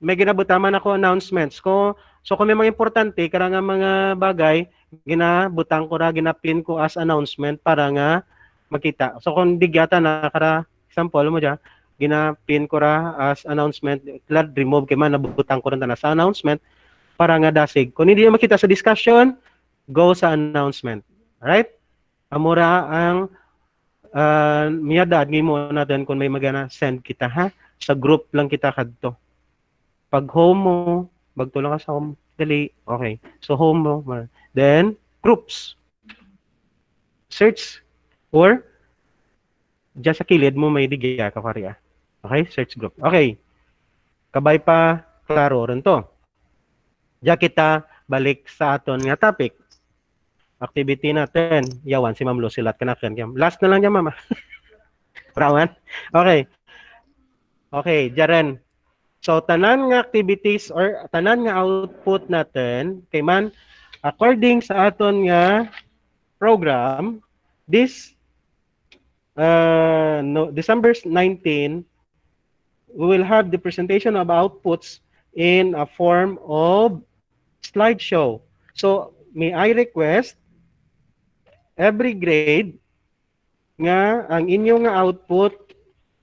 may ginabutaman ako announcements ko. So, kung may mga importante, karang mga bagay, ginabutang ko ra, ginapin ko as announcement para nga makita. So, kung di gyata na example mo dyan, ginapin ko ra as announcement, remove kay man, nabutang ko rin na sa announcement para nga dasig. Kung hindi makita sa discussion, go sa announcement. Alright? Amura ang miyadad, mo natin kung may magana send kita ha. Sa group lang kita kadto. Pag home mo, magtulong ka sa home, dali. Okay. So home mo. Then, groups. Search or dyan sa kilid mo may digya ka karya. Okay? Search group. Okay. Kabay pa, klaro rin to. Diyan kita balik sa aton nga topic. Activity natin. Yawan, si Ma'am Lo, silat ka na. Last na lang dyan, Mama. Rawan? Okay. Okay, dyan. So, tanan nga activities or tanan nga output natin, kay man, according sa aton nga program, this December 19, we will have the presentation of outputs in a form of slideshow. So, may I request every grade nga ang inyong nga output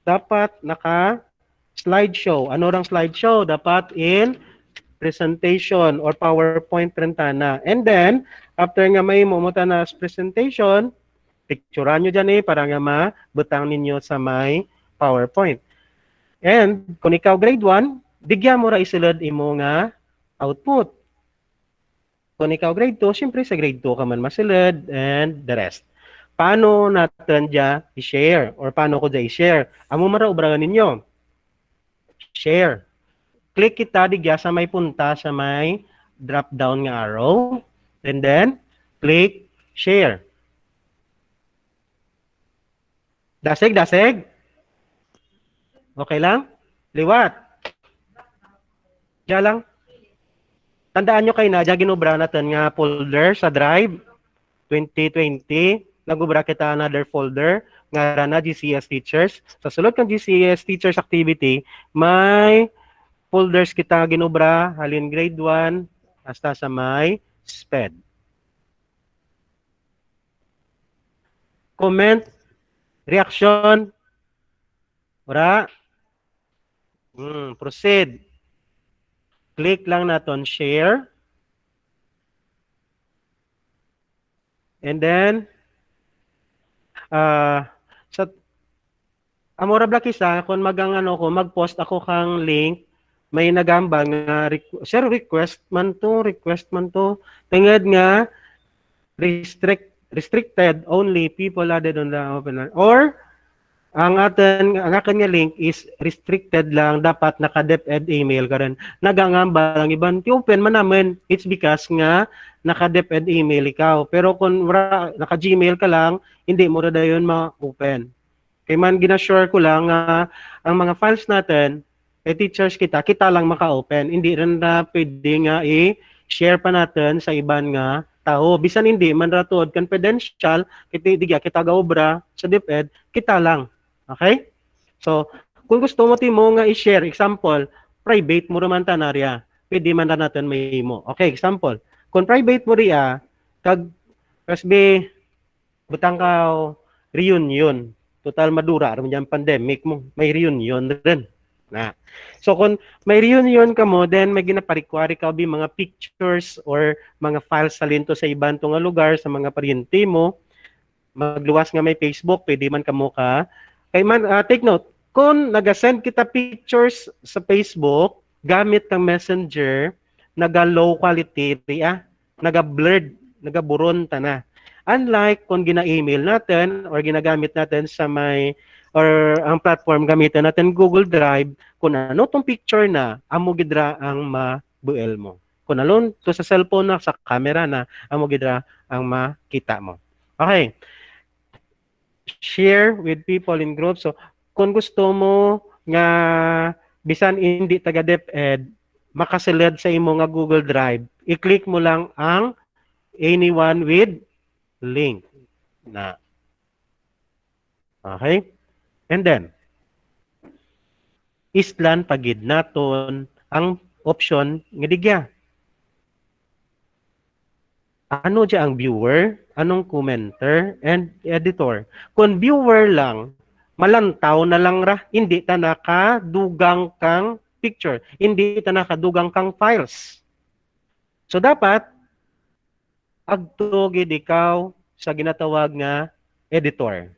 dapat naka slideshow. Ano rang slideshow? Dapat in presentation or PowerPoint rentana. And then, after nga may mumuta na presentation, picturean nyo dyan para nga mabutang ninyo sa may PowerPoint. And kung ikaw grade 1, bigyan mo ra isulod imo nga output. Kung ikaw grade 2, syempre sa grade 2 ka man masulod and the rest. Paano natin dyan i-share? Or paano ko dyan i-share? Amo mara ubrangan ninyo. Share. Click kita digya sa may punta sa may drop down nga arrow. And then, click share. Dasig. Okay lang? Liwat. Diyan lang. Tandaan nyo kayo na, diyan ginubra natin nga folder sa Drive 2020. Nagubra kita another folder nga na GCS Teachers. Sa sulod kang GCS Teachers activity, may folders kita ginubra halin grade 1 hasta sa may SPED. Comment, reaction, ora. Proceed. Click lang naton share. And then, sa amora bla kisa kung mag-post ako kang link, may nagamba nga sir request man to tingad nga restricted only people added on the open or ang akan nga link is restricted lang, dapat naka-DepEd email ka rin. Nagangamba lang iban ti open man naman, it's because nga naka-DepEd email ikaw. Pero kung naka-Gmail ka lang, hindi mo rin yun ma-open. Kaya man ginasure ko lang ang mga files natin, teachers kita lang maka-open. Hindi rin na pwede nga i-share pa natin sa iban nga tao. Bisan hindi, man ratod, confidential, kita gaobra sa DepEd, kita lang. Okay? So, kung gusto mo nga i-share, example, private mo naman tanarya, pwede man na natin may mo. Okay, example, kung private mo riya, kasbi, butang ka reunion, total madura, aram dyan pandemic mo, may reunion rin. Na. So kung may reunion ka mo, then may ginaparikwari ka mga pictures or mga files sa linto sa ibang nga lugar, sa mga paryente mo, magluwas nga may Facebook, pwede man kamo ka. Kay man, take note, kung nag-send kita pictures sa Facebook, gamit ng messenger, naga-low quality, naga-blurred, naga-buron ta na. Unlike kung gina-email natin or ginagamit natin sa may or ang platform gamitin natin Google Drive, kung ano tong picture na, amo gidra ang mabuel mo. Kung alon to sa cellphone na, sa camera na, amo gidra ang makita mo. Okay. Share with people in groups. So, kung gusto mo nga bisan hindi taga DepEd, makasilid sa imo nga Google Drive, i-click mo lang ang anyone with link na. Okay? And then, islan pagid naton ang option nga digya. Ano dya ang viewer, anong commenter, and editor. Kung viewer lang, malantaw na lang ra, hindi ta nakadugang kang picture, hindi ta nakadugang kang files. So dapat, agtugid ikaw sa ginatawag nga editor.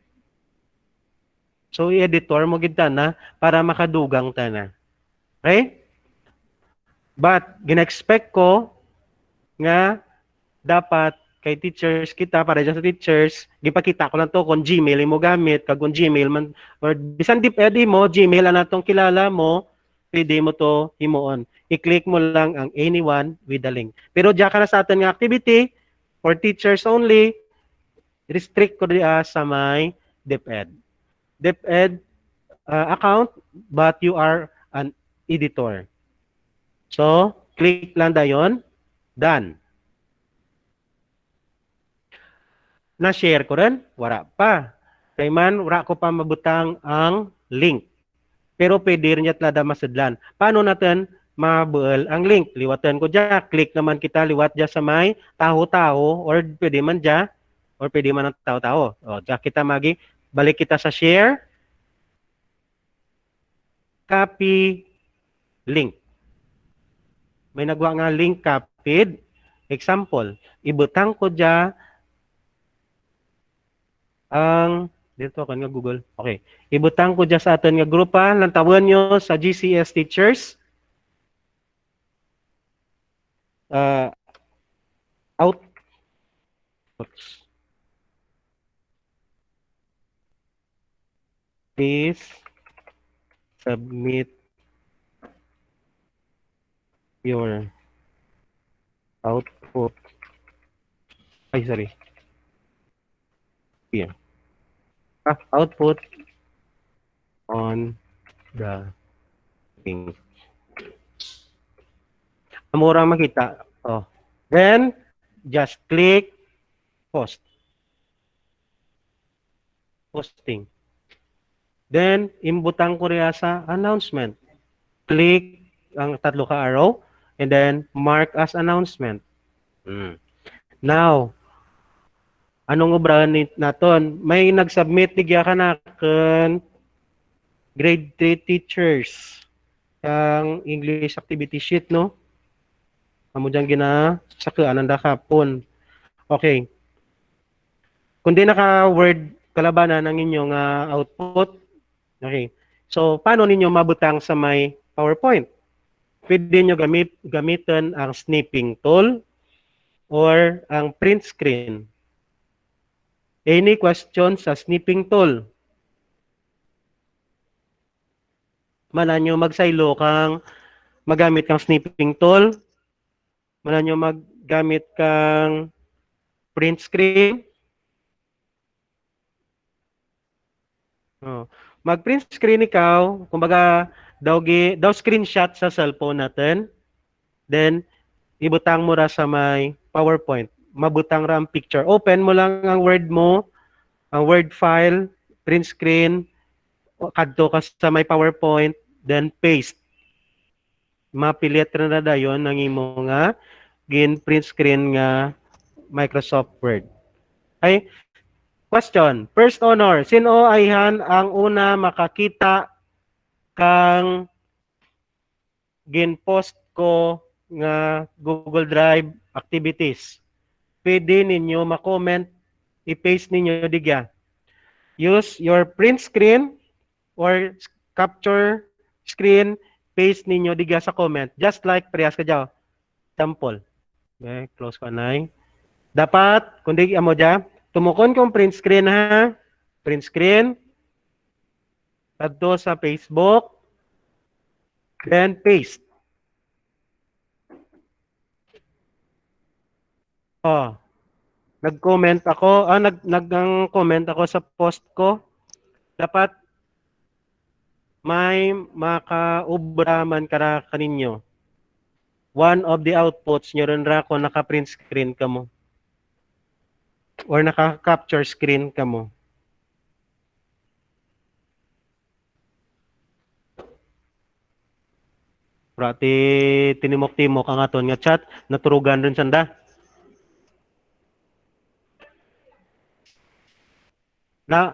So i-editor mo gid na para makadugang ta na. Okay? But gina-expect ko nga dapat kay teachers kita, para dyan sa teachers, gipakita ko lang to kung Gmail mo gamit, kag kung Gmail man, or bisan DepEd mo, Gmail na natong kilala mo, pwede mo to himuon. I-click mo lang ang anyone with the link. Pero dyan ka na sa atin nga activity, for teachers only, restrict ko diya sa may DepEd. DepEd account, but you are an editor. So, click lang dayon, done. Na-share ko rin, wala pa. Kaya man, wala ko pa mabutang ang link. Pero pwede rin yat lada masadlan. Paano natin mabuel ang link? Liwatan ko dyan. Click naman kita, liwat dyan sa may taho-taho or pwede man dyan or pwede man ang tao-tao. O, dyan kita Balik kita sa share. Copy link. May nagwa nga link copied. Example, ibutang ko dya ang dito kan nga Google. Okay. Ibutang ko dya sa aton nga grupa, lantawan nyo sa GCS teachers. Out. Please submit your output. Ay, sorry. Here. Output on the link. Murang makita. Oh. Then, just click post. Posting. Then, imbutang ko rin sa announcement. Click ang tatlo ka arrow and then mark as announcement. Now, anong obrahan naton? May nag-submit tigya ka na kan grade 3 teachers ang English activity sheet, no? Amo dyan ginasakaan ang dakapon. Okay. Kung di naka-word kalabanan ang inyong output, okay. So, paano ninyo mabutang sa may PowerPoint? Pwede nyo gamitan ang snipping tool or ang print screen. Any question sa snipping tool? Manan nyo magsaylo kang magamit kang snipping tool. Manan nyo maggamit kang print screen. Mag-print screen ikaw, kumbaga daw screenshot sa cellphone natin. Then ibutang mo ra sa may PowerPoint. Mabutang ra ang picture. Open mo lang ang Word mo, ang Word file, print screen, kadto ka sa may PowerPoint, then paste. Mapilit na dayon ang imo nga gin print screen nga Microsoft Word. Ay, question. First honor, sino ayhan ang una makakita kang gin-post ko nga Google Drive activities? Pwede ninyo ma-comment, i-paste ninyo digya. Use your print screen or capture screen, paste ninyo digya sa comment. Just like priyas ka dyan. Sample. Okay, close ko na. Dapat, kundi amo dyan, tumukon kong print screen ha. Print screen. Kadto sa Facebook. Then paste. Oh. Nag-comment ako, nag-comment ako sa post ko. Dapat may makaubra man kara kaninyo. One of the outputs nyo rin ra kung naka-print screen ka mo. Or naka-capture screen ka mo. Prati tinimok-timok ang aton nga chat, naturugan rin sanda. Na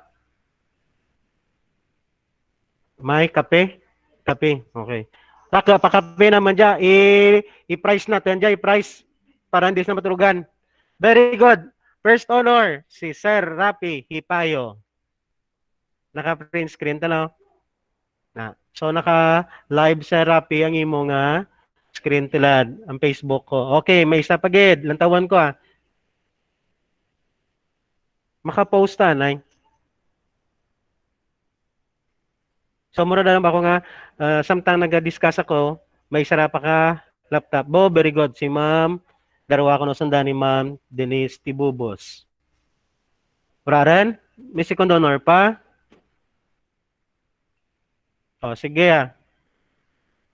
may kape? Kape, okay. Pakape naman dyan, i-price natin dyan, i-price para hindi na maturugan. Very good. First honor, si Sir Rapi Hipayo. Naka-print screen talo. Na. So, naka-live sa Rapi ang imo nga screen tilad, ang Facebook ko. Okay, may isa pagid. Lantawan ko Maka-posta, nay. So, mura na lang ako nga, samtang nag-discuss ako, may sarap pa ka laptop. Bo, very good. Si ma'am, darawa ko na sanda ni ma'am Denise Tibubos. Muraran, may second honor pa. O, sige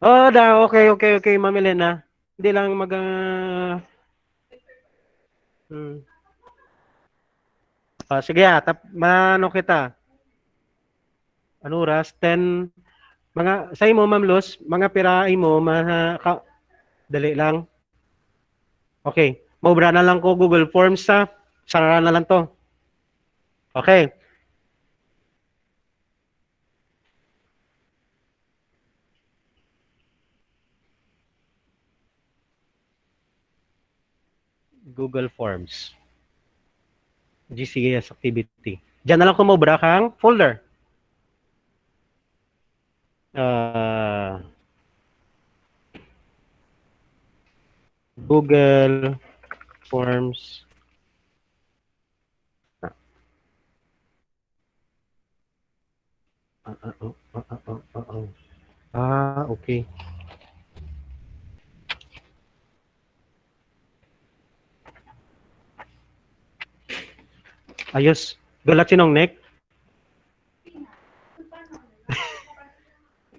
Oh, okay, ma'am Elena. Hindi lang sige mano kita. Ano oras? 10, mga, sa imo, Ma'am Luz, mga piraay mo, dali lang. Okay. Maubra na lang ko Google Forms Sara na lang to. Okay. Google Forms. GCS activity. Diyan na lang kumobra kang folder. Google Forms. Okay. Ayos. Galat sinong neck?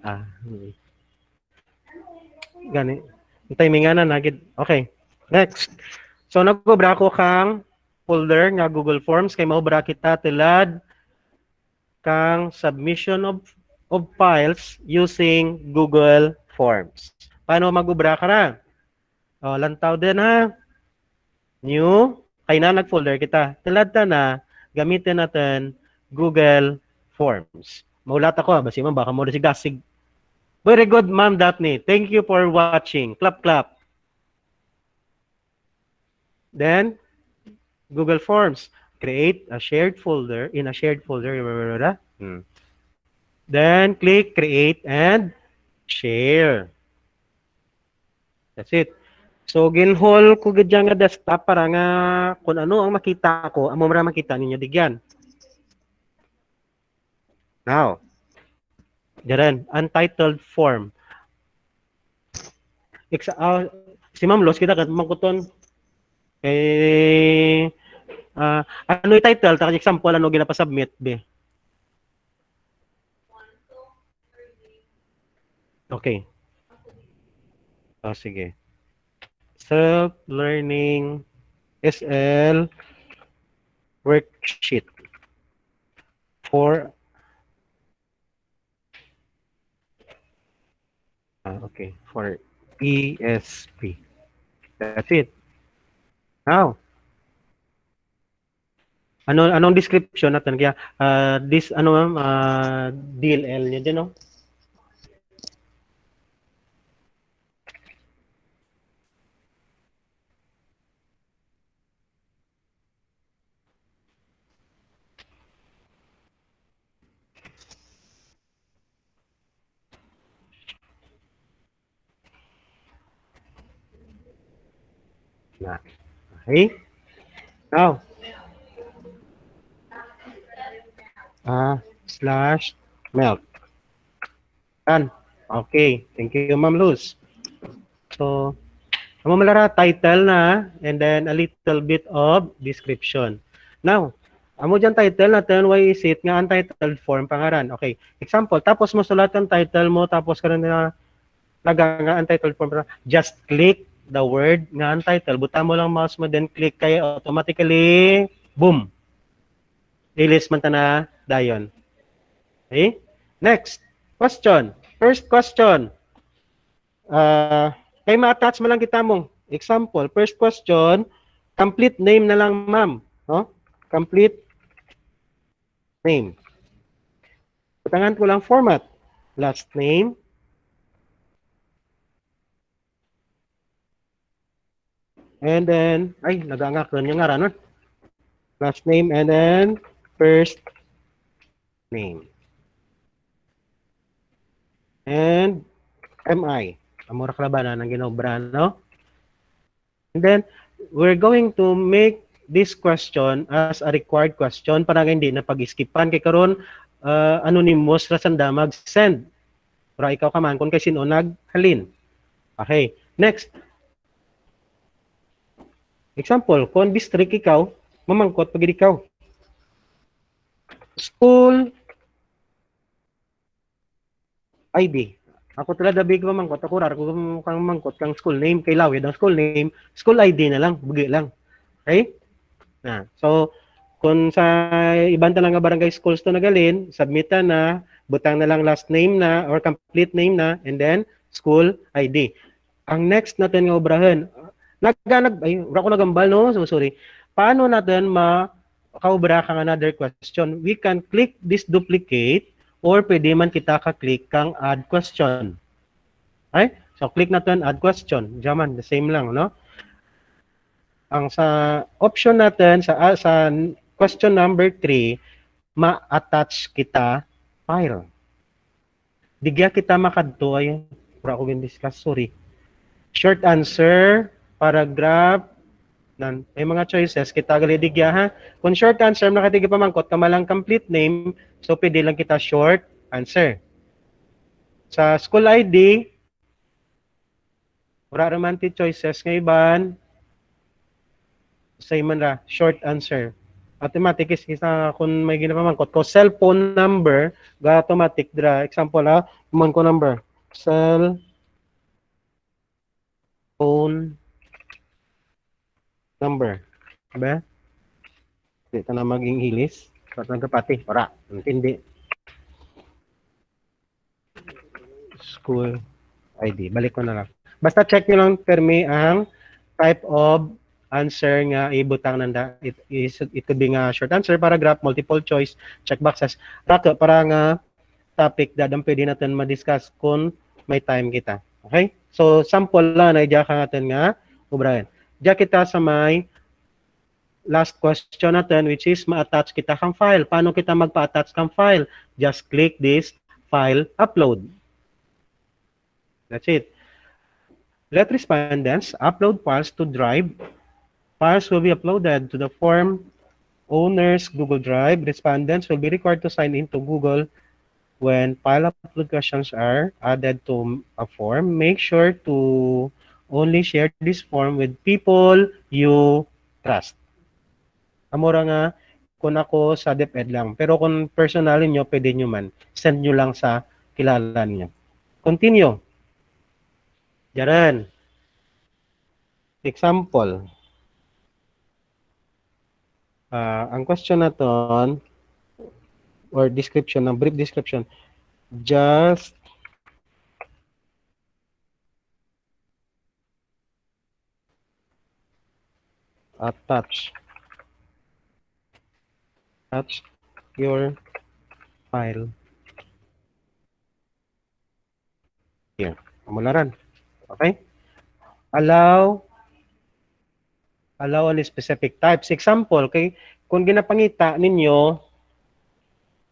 Okay. Gani. Timing na nagid. Okay. Next. So nagobra ko kang folder nga Google Forms kay maobra kita tilad kang submission of files using Google Forms. Paano magobra ka na? O, lantaw din ha. New. Kay na nag-folder kita. Tilad ta na gamitin natin Google Forms. Maulat ako. Basi man baka mo si gasig. Very good, Ma'am Daphne. Thank you for watching. Clap, clap. Then, Google Forms. Create a shared folder. In a shared folder. Then, click Create and Share. That's it. So, ginhol ko gadyan nga desktop para nga kung ano ang makita ko, amo mara makita ninyo digyan. Now, diyan, untitled form. Si Ma'am Los, kita mangkuton. Ano yung title? Taka example, ano ginapasubmit, be? Okay. Sige. Self-learning SL worksheet for okay, for ESP. That's it. Now, anong description natin kaya this DLL niya din, no? Okay. Now, slash melt. Done. Okay. Thank you, Ma'am Luz. So, malara title na and then a little bit of description. Now, amo dyan title natin, why is it nga untitled form pangaran. Okay. Example, tapos mo sulat ang title mo, tapos ka na nga untitled form. Just click the word nga untitled. Buta mo lang mouse mo, then click kaya automatically, boom. Release man ta na dayon. Okay? Next. Question. First question. Kay ma-attach mo lang kita mong example. First question, complete name na lang, ma'am. No? Complete name. Patangan ko lang format. Last name. And then, ay, nagangak rin yung ngaran. Last name and then first name. And MI. Amora kalabanan ng ginobra, no? And then, we're going to make this question as a required question para hindi na pag-skipan. Kaya karon anonymous ra sanda mag-send. Pero ikaw ka man kung kay sino naghalin. Okay. Next. Example, kung district ikaw, mamangkot pag ikaw. School ID. Ako tulad na big mamangkot, ako rar kung kang mamangkot kang school name kay lawid ang school name, school ID na lang, bugi lang. Okay? Na. So kung sa ibang talang barangay schools to nagalin, submita na, butang na lang last name na or complete name na and then school ID. Ang next natin nga obrahan, wala ko nagambal, no? So, sorry. Paano natin makaubra kang another question? We can click this duplicate or pwede man kita ka-click kang add question. Okay? So, click natin add question. Diyaman, the same lang, no? ang sa option natin sa question number 3, ma-attach kita file. Digya kita makadto ay wala ko discuss, sorry. Short answer, paragraph, may mga choices kita gali digya ha. Kung short answer nakatigi pamangkot kamalang complete name, so pwede lang kita short answer. Sa school ID, wala romantic choices nga iban, say man ra short answer. Automatic is kita kung may ginapamangkot ko cellphone number ga automatic dra example ha man ko number cell phone number ba di ta na maging hilis pat nagapati para hindi school ID balik ko na lang basta check niyo lang permi ang type of answer nga ibutang nanda it could be nga short answer, paragraph, multiple choice, check boxes para nga topic dadang pwede natin ma-discuss kung may time kita. Okay? So sample lang na ka natin nga Brian. Diya kita sa may last question natin which is ma-attach kita kang file. Paano kita magpa-attach kang file? Just click this file upload. That's it. Let respondents upload files to Drive. Files will be uploaded to the form owner's Google Drive. Respondents will be required to sign into Google when file upload questions are added to a form. Make sure to only share this form with people you trust. Amora nga, kung ako sa DepEd lang. Pero kung personal nyo, pwede nyo man. Send nyo lang sa kilala nyo. Continue. Diyan. Example. Ang question na to, or description, ng brief description, just attach your file here. Kamularan. Okay? Allow only specific types. Example, okay? Kung ginapangita ninyo,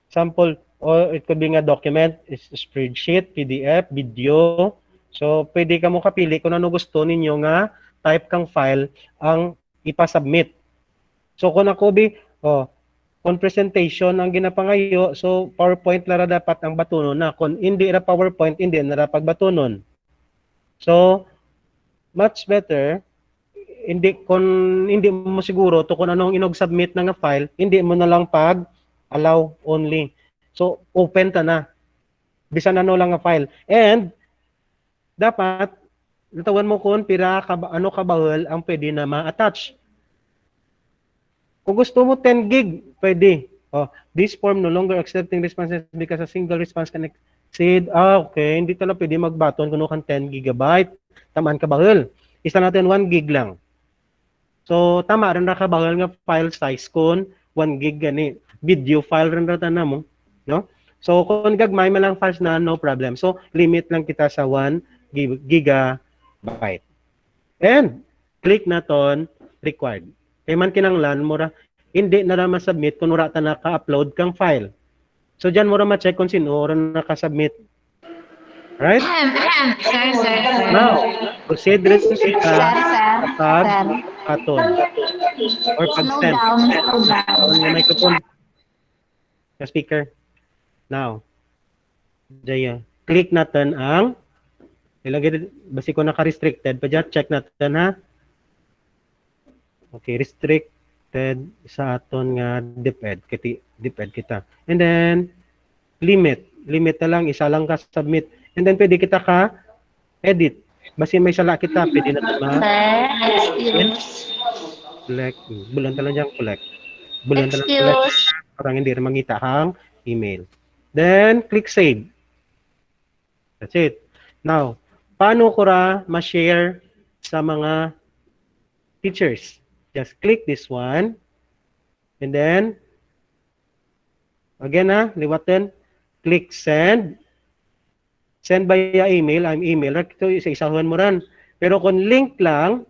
sample, or it could be nga document, spreadsheet, PDF, video. So, pwede ka mo kapili kung ano gusto ninyo nga type kang file ang ipasubmit. So, kung ako kung presentation ang ginapangayo, so PowerPoint lara dapat ang batunon na. Kung hindi ra PowerPoint, hindi na ra pagbatunon. So, much better, kung hindi mo siguro to kung anong inog-submit na nga file, hindi mo na lang allow only. So, open ta na. Bisan ano lang nga file. And, dapat, natawan mo kung ano kabahal ang pwede na ma-attach. Kung gusto mo 10 gig, pwede. This form no longer accepting responses because a single response can exceed. Okay, hindi talaga pwede magbaton kung kan 10 gigabyte. Tamaan kabahal. Isa natin 1 gig lang. So, tama rin na kabahal nga file size kung 1 gig gani. Video file rin rata na mo. No? So, kung gagmay malang files na, no problem. So, limit lang kita sa 1 gigabyte. And, click na ton required. Kaya man kinanglan, mura, hindi na naman submit kung mura ta naka-upload kang file. So, dyan mura ma-check kung sino rin nakasubmit. Right? Sir. Now, proceed rin kita Sir. pag-aton or pag-send. Slow down. Ang microphone. Sa speaker. Now, dyan. Click natin ang ilagay, basi ko naka-restricted pa dyan. Check natin ha. Okay, restricted sa aton nga DepEd kita. And then, limit na lang, isa lang ka submit. And then, pwede kita edit. Basi may sala kita, pwede na ito collect. Bulan talang dyan, collect. Bulan talang collect. Parang hindi rin mangita ang email. Then, click save. That's it. Now, paano ko ma-share sa mga teachers? Just click this one. And then, again liwatan, click send. Send via email. I'm email. Ito isa-isahuan mo ran. Pero kung link lang,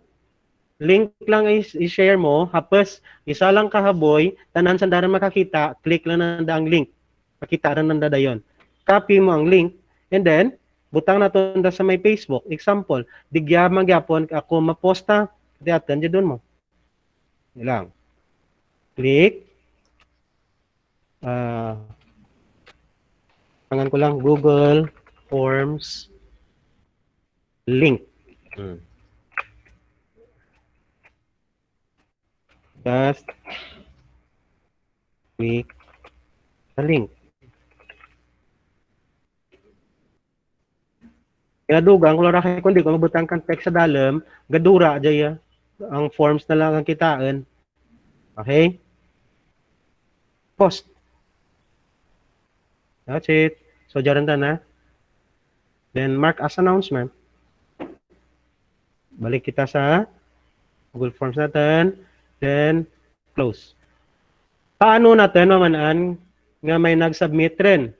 link lang i-share mo, hapos isa lang kahaboy, tanan sa daran makakita, click lang nanda ang link. Makita rin nanda dayon. Copy mo ang link, and then, butang na to sa may Facebook. Example, digya magyapon ako maposta, diatan dyan mo. Ilang. Click. Pangan ko lang, Google Forms link. Just click the link. Kaya dugang, kung lora kung di ko mabutang kang text sa dalam, gadura dyan ang forms na lang ang kitaan. Okay? Post. That's it. So, dyan na. Then, mark as announcement. Balik kita sa Google Forms natin. Then, close. Paano natin mamanaan nga may nag-submit rin?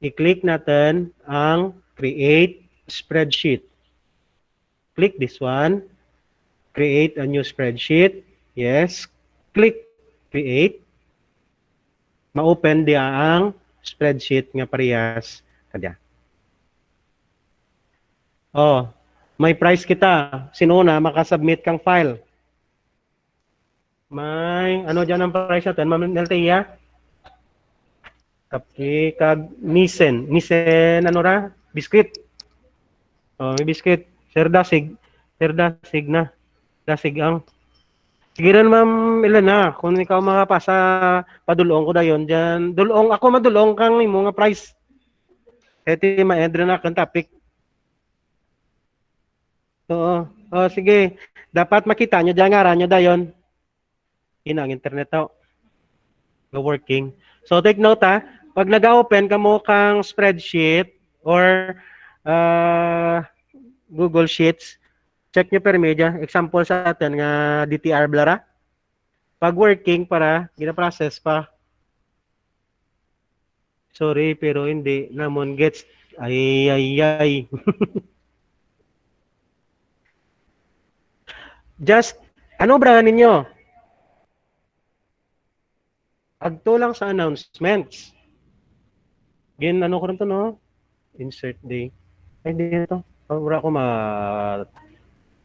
I-click natin ang Create Spreadsheet. Click this one. Create a new spreadsheet. Yes. Click Create. Ma-open dia ang spreadsheet nga parehas kadya. Oh, may price kita. Sinuna makasubmit kang file. May ano diyan ang price natin, Ma'am Neltia? Kapi kag Nisen ano ra? Biscuit. Oh, may biscuit. Sir Dasig na. Dasig ang. Sige rin, Ma'am Elena, kung ikaw makapasa, padulong ko dayon dyan. Dulong, ako madulong kang imo nga price. Eti ma-end na kang topic. Oo. Oh, sige. Dapat makita nyo dyan, ngaran nyo dayon. Ang internet to. Go working. So, take note ha. Pag nag-open ka mo kang spreadsheet or Google Sheets, check nyo per media. Example sa atin nga DTR Blara. Pag working para, gina-process pa. Sorry, pero hindi. Namon gets. Ay. Just, ano ba ninyo? Agto lang sa announcements. Ano ko rin to, no? Insert day. Ay, dito. Wala ko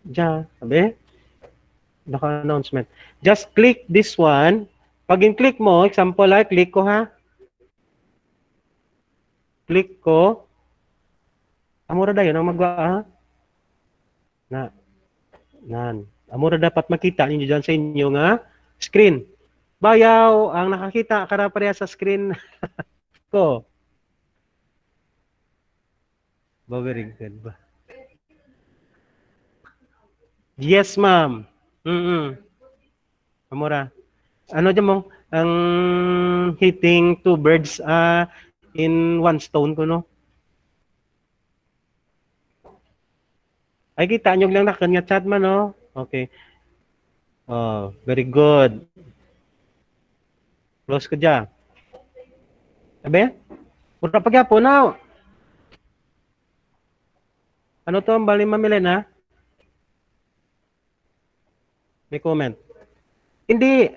sabi? Naka-announcement. Just click this one. Pag in-click mo, example, click ko ha. Click ko. Amura dayon ang magwa ha. Amura dapat makita ninyo dyan sa inyo nga screen. Bayaw ang nakakita kara pareha sa screen ko. Very good ba? Yes, ma'am. Amura. Ano dyan mo? Ang hitting two birds in one stone ko, no? Ay, kita nyo lang na kanya chat man, no? Okay. Oh, very good. Close ko dyan. Sabi? Mura pagyapo na. Ano to ang bali mamili na? May comment. Hindi.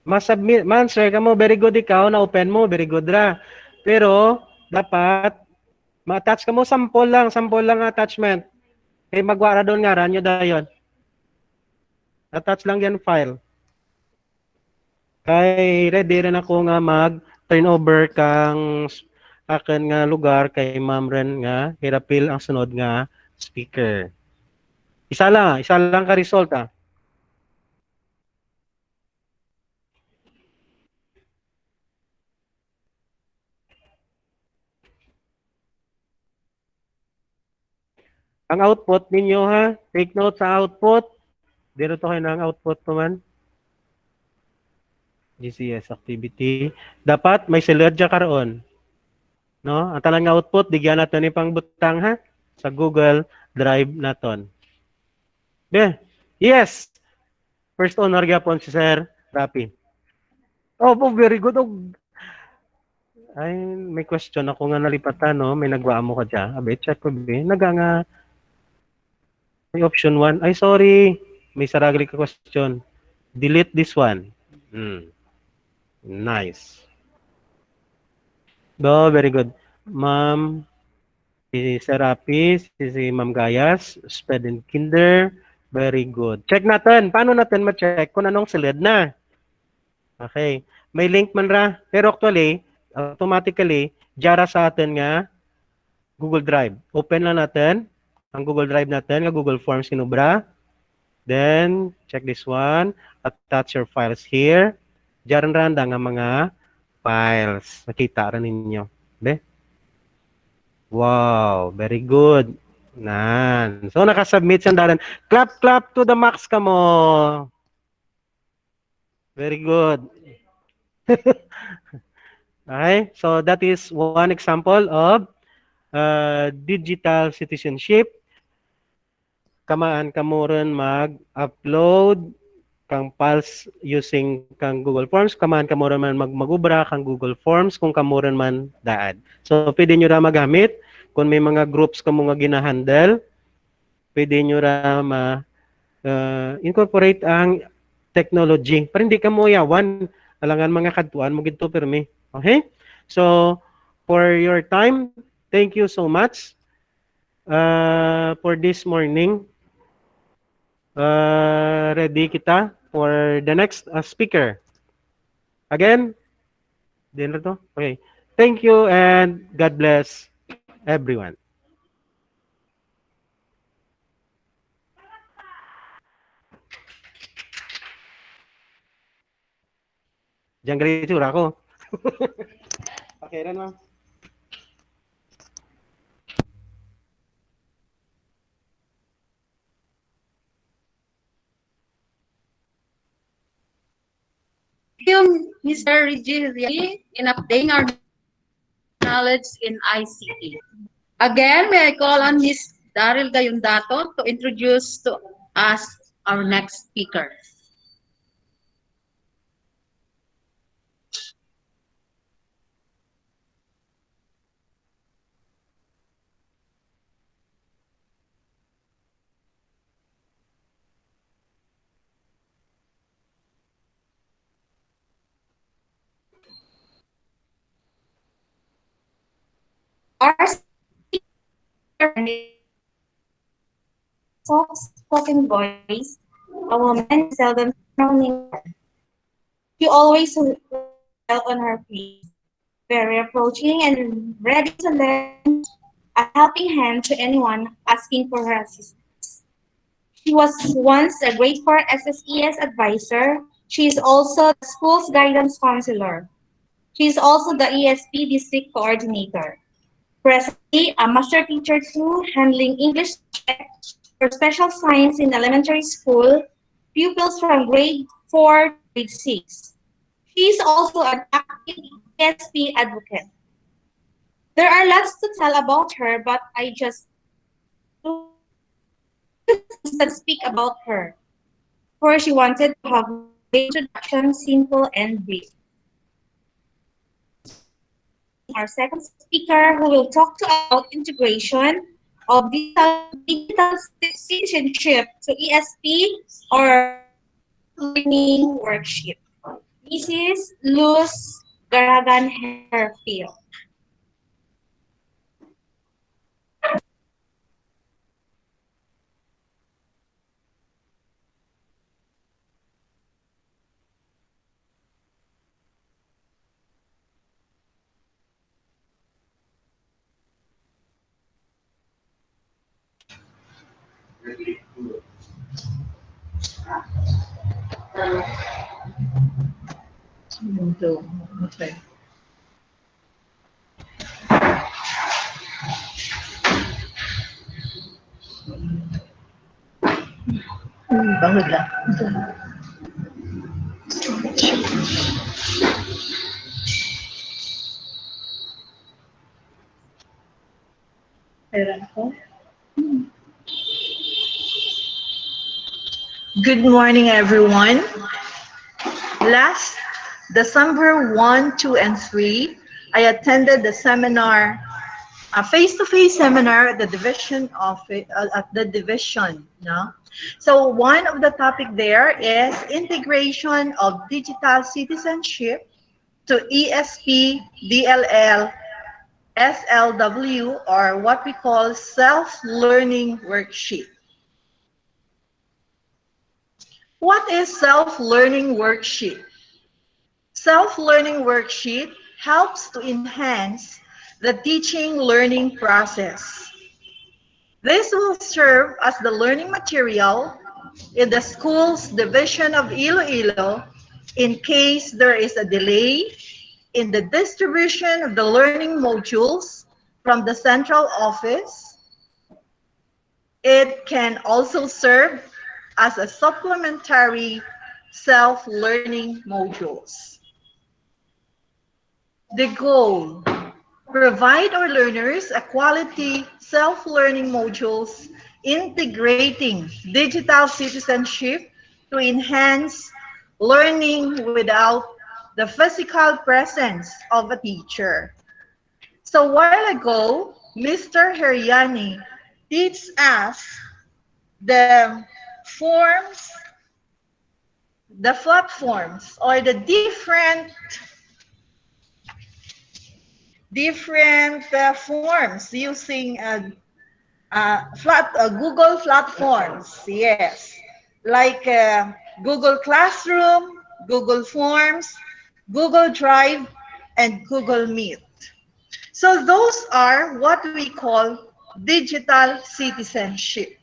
Ma-submit. Ma-answer ka mo. Very good ikaw. Na-open mo. Very good ra. Pero, dapat, ma-attach ka mo. Sample lang attachment. Kaya magwara doon nga. Ranyo dayon. Attach lang yan file. Kay ready rin ako nga mag-turn over kang akin nga lugar kay Ma'am Ren nga hirapil ang sunod nga speaker. Isa lang ka result ha. Ang output ninyo ha, take note sa output. Dito to kayo ng output ko man. GCS activity. Dapat may silerja karoon. No? Ang talang output, digyan natin ni pang butang ha sa Google Drive naton. Yes. First honor gyapon si Sir Rapi. Oh, very good. Ay, may question ako nga nalipatan, no? May nagwa mo ka dyan. Abe, check ko ba? May option 1. Ay, sorry. may saragli ka question. Delete this one. Nice. Very good. Ma'am, si Serapi, si Ma'am Gayas, Sped and Kinder. Very good. Check natin. Paano natin ma-check kung anong silid na? Okay. May link man ra. Pero actually, automatically, jara sa atin nga Google Drive. Open lang natin ang Google Drive natin, nga Google Forms kinubra. Then, check this one. Attach your files here. Diyan randa nga mga files. Nakita rin ninyo. Be? Wow, very good. Nan. So, nakasubmit siya daran. Clap, clap to the max ka mo. Very good. Okay, so that is one example of digital citizenship. Kamaan kamo rin mag-upload kang files using kang Google Forms. Kamaan kamo rin man magubra kang Google Forms kung kamo rin man daad. So, pwede nyo ra magamit. Kung may mga groups kamo nga ginahandle, pwede nyo ra incorporate ang technology. Pero hindi ka mo yawan. Alangan mga kadtuan mo gito permi. Okay? So, for your time, thank you so much for this morning. Ready kita for the next speaker. Again, din to. Okay. Thank you and God bless everyone. Diyan gali tsura ko. Okay rin ma'am. Thank you, Mr. Reggie, in updating our knowledge in ICT. Again, may I call on Ms. Daryl Gayundato to introduce to us our next speaker. Our soft-spoken voice, a woman seldom frowning. She always smiled on her face, very approaching and ready to lend a helping hand to anyone asking for her assistance. She was once a grade 4 SSES advisor. She is also the school's guidance counselor. She is also the ESP district coordinator. Presently, a master teacher too, handling English for special science in elementary school, pupils from grade 4 to grade 6. She is also an active ESP advocate. There are lots to tell about her, but I just speak about her. For she wanted to have the introduction simple and brief. Our second speaker who will talk to about integration of digital citizenship to ESP or learning worksheet. Mrs. Luz Garagan Herfield. Okay. Bangon lang. Meron ako. Good morning, everyone. Last December 1, 2, and 3, I attended the seminar a face-to-face seminar at the division of at the division. No? So one of the topic there is integration of digital citizenship to ESP, DLL, SLW, or what we call self-learning worksheet. What is self-learning worksheet? Self-learning worksheet helps to enhance the teaching learning process. This will serve as the learning material in the school's division of Iloilo in case there is a delay in the distribution of the learning modules from the central office. It can also serve as a supplementary self-learning modules. The goal: provide our learners a quality self-learning modules integrating digital citizenship to enhance learning without the physical presence of a teacher. So a while ago, Mr. Heriani teaches us the forms, the platforms, or the different forms using Google platforms, yes, like Google Classroom, Google Forms, Google Drive, and Google Meet. So those are what we call digital citizenship.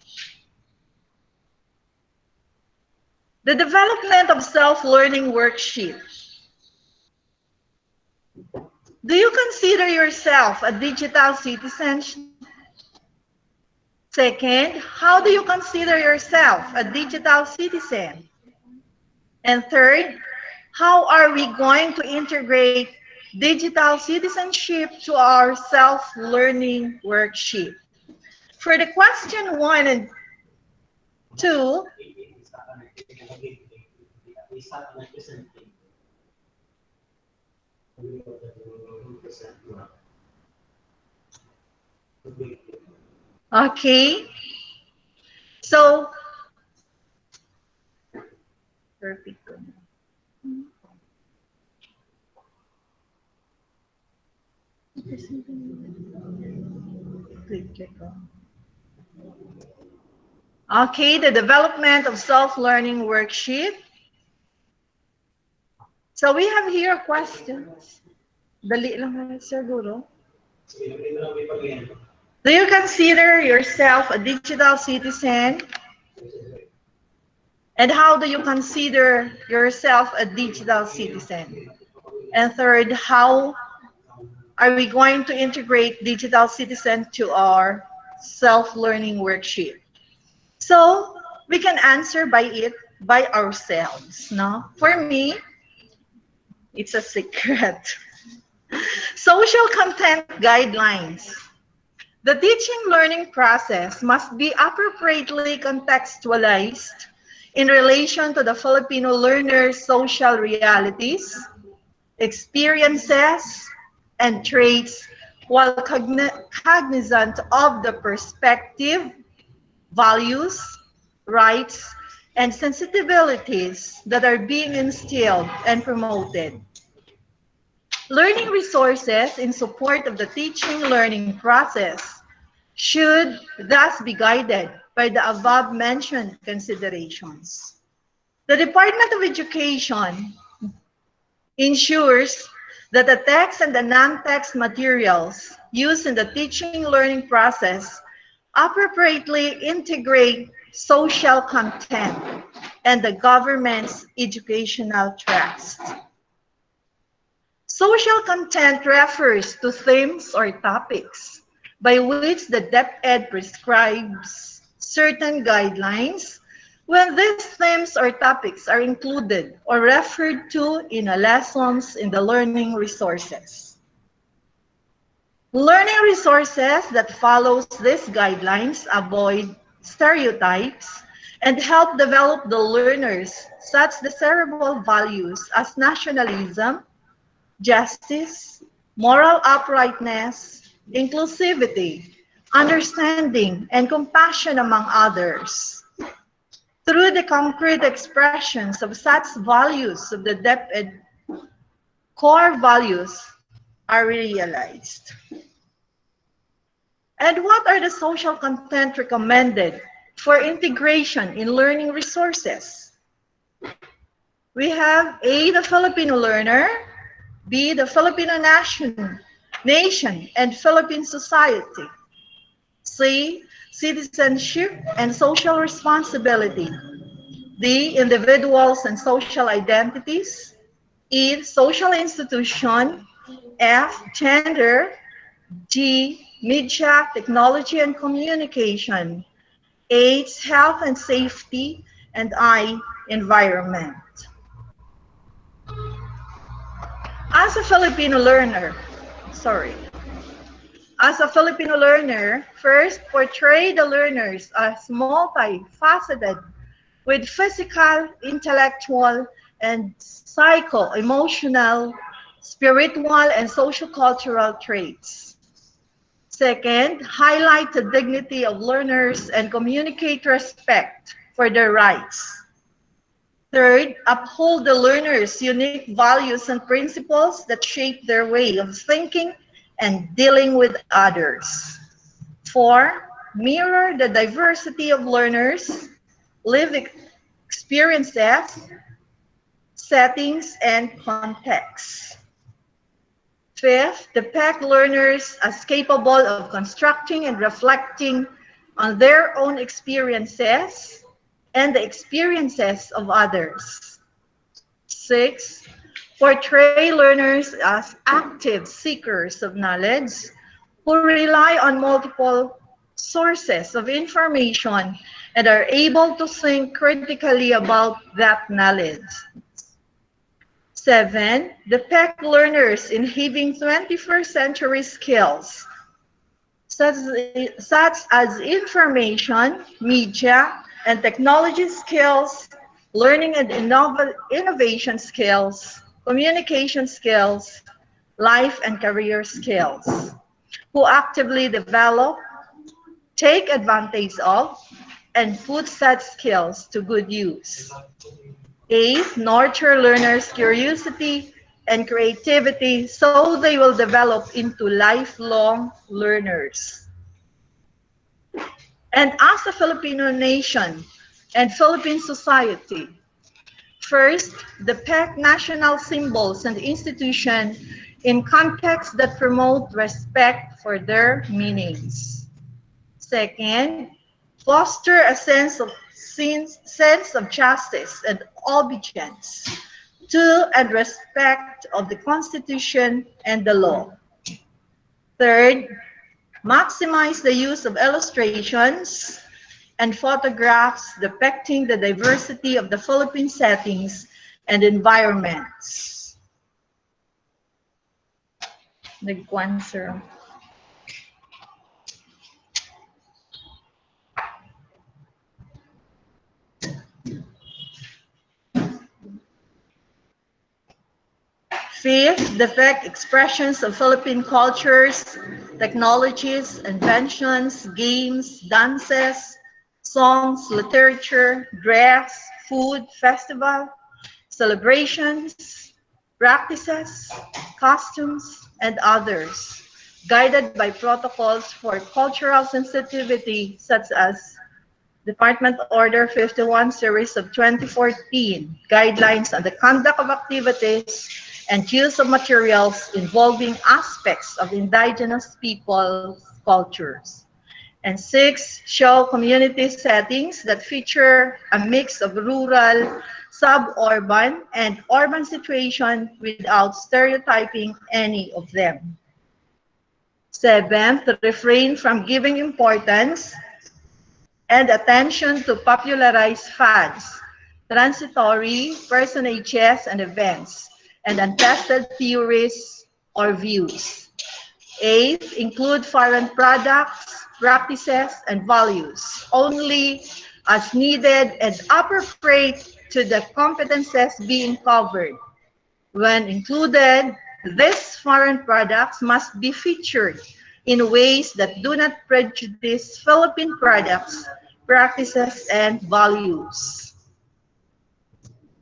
The development of self-learning worksheet. Do you consider yourself a digital citizen? Second, how do you consider yourself a digital citizen? And third, how are we going to integrate digital citizenship to our self-learning worksheet? For the question 1 and 2, okay, so perfect. Okay, the development of self-learning worksheet. So we have here questions. Dali lang Sir Guru. Do you consider yourself a digital citizen? And how do you consider yourself a digital citizen? And third, how are we going to integrate digital citizen to our self-learning worksheet? So we can answer by it by ourselves. No? For me, it's a secret. Social content guidelines. The teaching learning process must be appropriately contextualized in relation to the Filipino learner's social realities, experiences, and traits while cognizant of the perspective, values, rights, and sensitivities that are being instilled and promoted. Learning resources in support of the teaching learning process should thus be guided by the above mentioned considerations. The Department of Education ensures that the text and the non-text materials used in the teaching learning process appropriately integrate social content and the government's educational trust. Social content refers to themes or topics by which the DepEd prescribes certain guidelines when these themes or topics are included or referred to in a lessons in the learning resources. Learning resources that follows these guidelines avoid stereotypes and help develop the learners such desirable values as nationalism, justice, moral uprightness, inclusivity, understanding, and compassion among others. Through the concrete expressions of such values of the depth and core values are realized. And what are the social content recommended for integration in learning resources? We have A, the Filipino learner, B, the Filipino nation and Philippine society, C, citizenship and social responsibility, D, individuals and social identities, E, social institution, F, gender, G, media, technology and communication, H, health and safety, and I, environment. As a Filipino learner, sorry, as a Filipino learner, first portray the learners as multifaceted with physical, intellectual, and psycho-emotional, spiritual, and social-cultural traits. Second, highlight the dignity of learners and communicate respect for their rights. Third, uphold the learners' unique values and principles that shape their way of thinking and dealing with others. Four, mirror the diversity of learners, lived experiences, settings, and contexts. Fifth, depict learners as capable of constructing and reflecting on their own experiences and the experiences of others. Six, portray learners as active seekers of knowledge who rely on multiple sources of information and are able to think critically about that knowledge. Seven, depict learners in having 21st century skills, such as information, media, and technology skills, learning and innovation skills, communication skills, life and career skills, who actively develop, take advantage of, and put such skills to good use. Eight, nurture learners' curiosity and creativity so they will develop into lifelong learners. And as a Filipino nation and Philippine society, first, depict national symbols and institutions in contexts that promote respect for their meanings. Second, foster a sense of justice and obedience to and respect of the Constitution and the law. Third, maximize the use of illustrations and photographs depicting the diversity of the Philippine settings and environments. Nagkuan, sir. Fifth, depict expressions of Philippine cultures, technologies, inventions, games, dances, songs, literature, dress, food, festival, celebrations, practices, costumes, and others, guided by protocols for cultural sensitivity such as Department Order 51 Series of 2014, Guidelines on the Conduct of Activities and Use of Materials Involving Aspects of Indigenous Peoples' Cultures. And six, show community settings that feature a mix of rural, suburban, and urban situation without stereotyping any of them. Seventh, refrain from giving importance and attention to popularized fads, transitory personages and events, and untested theories or views. Eighth, include foreign products, practices, and values only as needed and appropriate to the competences being covered. When included, these foreign products must be featured in ways that do not prejudice Philippine products, practices, and values.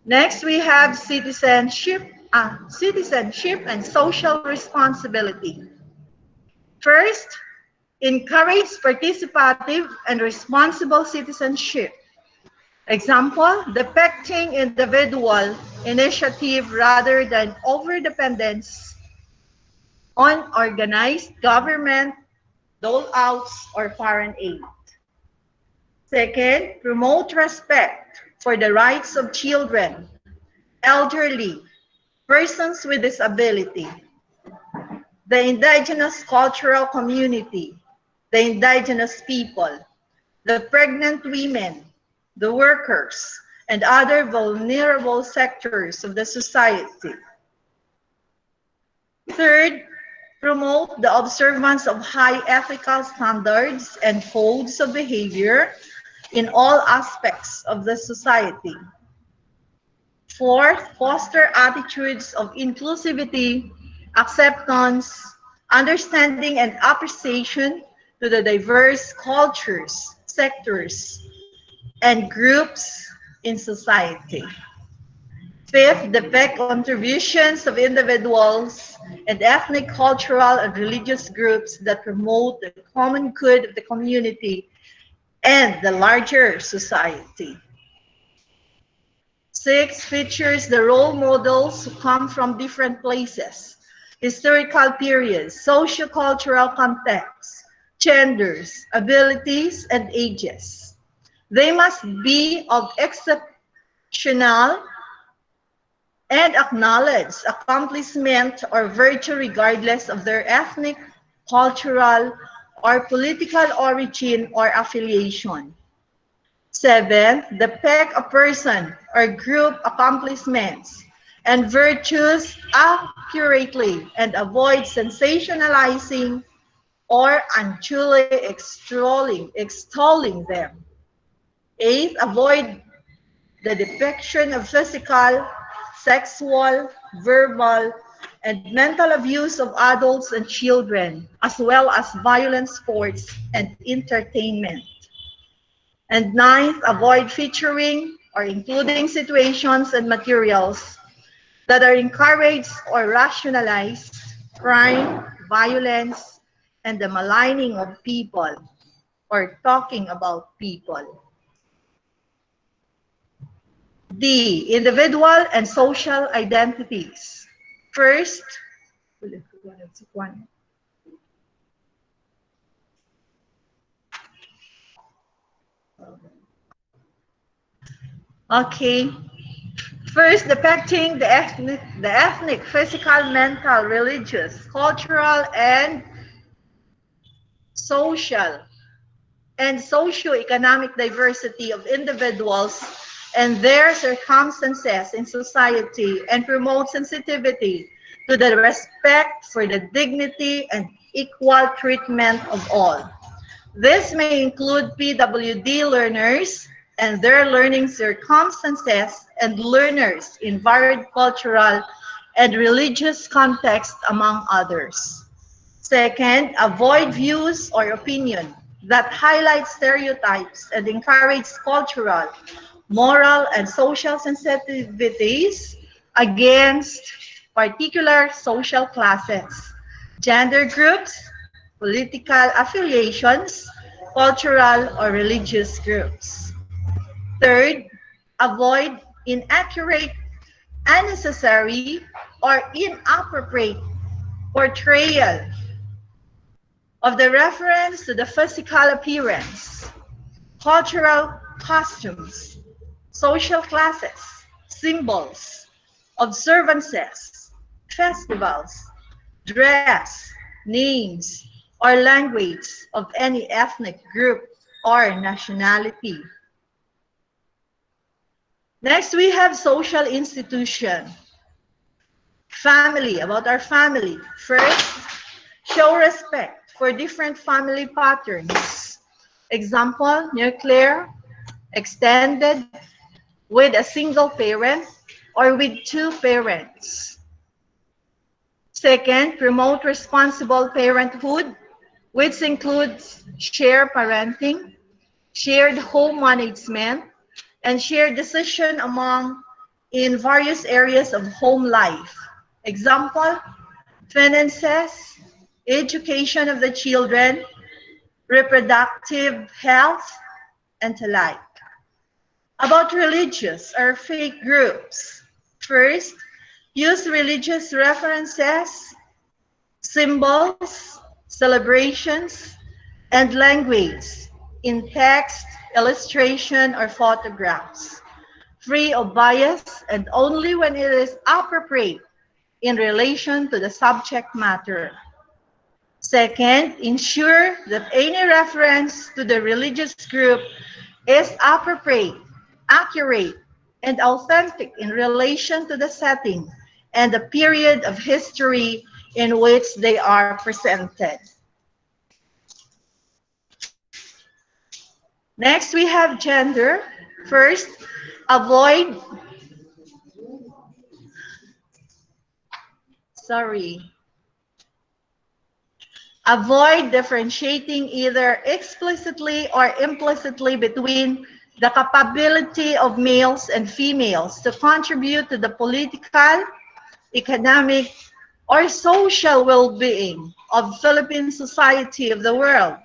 Next, we have citizenship and social responsibility. First, encourage participative and responsible citizenship. Example, depicting individual initiative rather than overdependence on organized government, dole-outs, or foreign aid. Second, promote respect for the rights of children, elderly, persons with disability, the indigenous cultural community, the indigenous people, the pregnant women, the workers, and other vulnerable sectors of the society. Third, promote the observance of high ethical standards and codes of behavior in all aspects of the society. Fourth, foster attitudes of inclusivity, acceptance, understanding, and appreciation to the diverse cultures, sectors, and groups in society. Fifth, depict contributions of individuals and ethnic, cultural, and religious groups that promote the common good of the community and the larger society. Six, features the role models who come from different places, historical periods, socio-cultural contexts, genders, abilities, and ages. They must be of exceptional and acknowledge accomplishment or virtue regardless of their ethnic, cultural, or political origin or affiliation. Seventh, depict a person or group accomplishments and virtues accurately and avoid sensationalizing or unduly extolling them. Eighth, avoid the depiction of physical, sexual, verbal, and mental abuse of adults and children, as well as violent sports and entertainment. And ninth, avoid featuring or including situations and materials that are encouraged or rationalized crime, violence, and the maligning of people or talking about people. D, individual and social identities. First, okay. First, depicting the ethnic, physical, mental, religious, cultural, and social and socio-economic diversity of individuals and their circumstances in society and promote sensitivity to the respect for the dignity and equal treatment of all. This may include PWD learners and their learning circumstances and learners in varied cultural and religious contexts, among others. Second, avoid views or opinion that highlight stereotypes and encourage cultural, moral, and social sensitivities against particular social classes, gender groups, political affiliations, cultural or religious groups. Third, avoid inaccurate, unnecessary, or inappropriate portrayal of the reference to the physical appearance, cultural costumes, social classes, symbols, observances, festivals, dress, names, or language of any ethnic group or nationality. Next, we have social institution. Family, about our family. First, show respect for different family patterns. Example, nuclear, extended, with a single parent, or with two parents. Second, promote responsible parenthood which includes shared parenting, shared home management, and shared decision among in various areas of home life. Example, finances, education of the children, reproductive health, and the like. About religious or faith groups. First, use religious references, symbols, celebrations, and language in text, illustration, or photographs, free of bias and only when it is appropriate in relation to the subject matter. Second, ensure that any reference to the religious group is appropriate, accurate, and authentic in relation to the setting and the period of history in which they are presented. Next, we have gender. First, avoid, sorry, avoid differentiating either explicitly or implicitly between the capability of males and females to contribute to the political, economic, or social well-being of Philippine society of the world.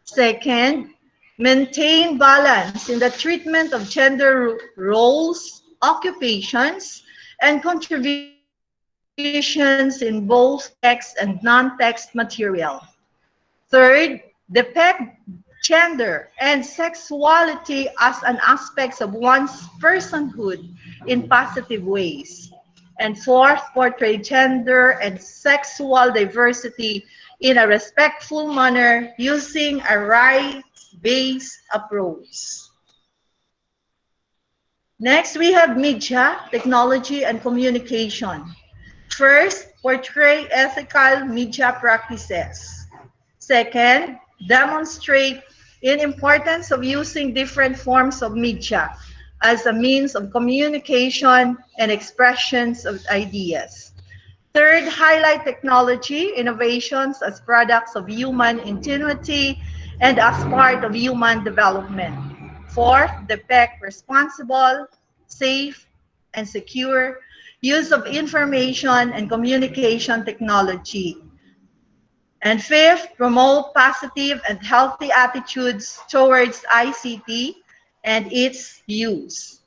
Second, maintain balance in the treatment of gender roles, occupations, and contributions in both text and non-text material. Third, depict gender and sexuality as an aspect of one's personhood in positive ways. And fourth, portray gender and sexual diversity in a respectful manner using a rights-based approach. Next, we have media, technology, and communication. First, portray ethical media practices. Second, demonstrate in importance of using different forms of media as a means of communication and expressions of ideas. Third, highlight technology innovations as products of human ingenuity and as part of human development. Fourth, depict responsible, safe, and secure use of information and communication technology. And fifth, promote positive and healthy attitudes towards ICT and its use.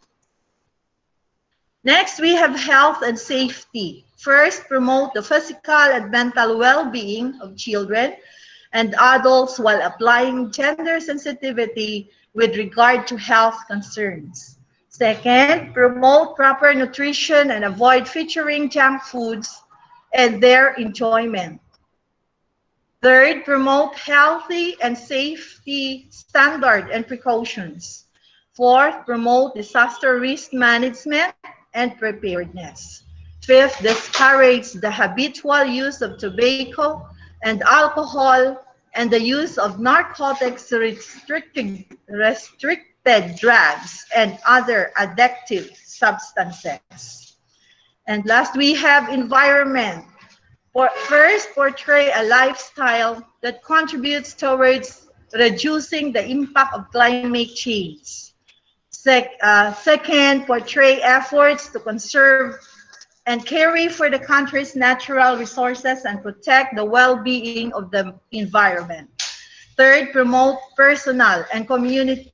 Next, we have health and safety. First, promote the physical and mental well-being of children and adults while applying gender sensitivity with regard to health concerns. Second, promote proper nutrition and avoid featuring junk foods and their enjoyment. Third, promote healthy and safety standard and precautions. Fourth, promote disaster risk management and preparedness. Fifth, discourage the habitual use of tobacco and alcohol and the use of narcotics, restricted drugs, and other addictive substances. And last, we have environment. First, portray a lifestyle that contributes towards reducing the impact of climate change. Second, portray efforts to conserve and carry for the country's natural resources and protect the well-being of the environment. Third, promote personal and community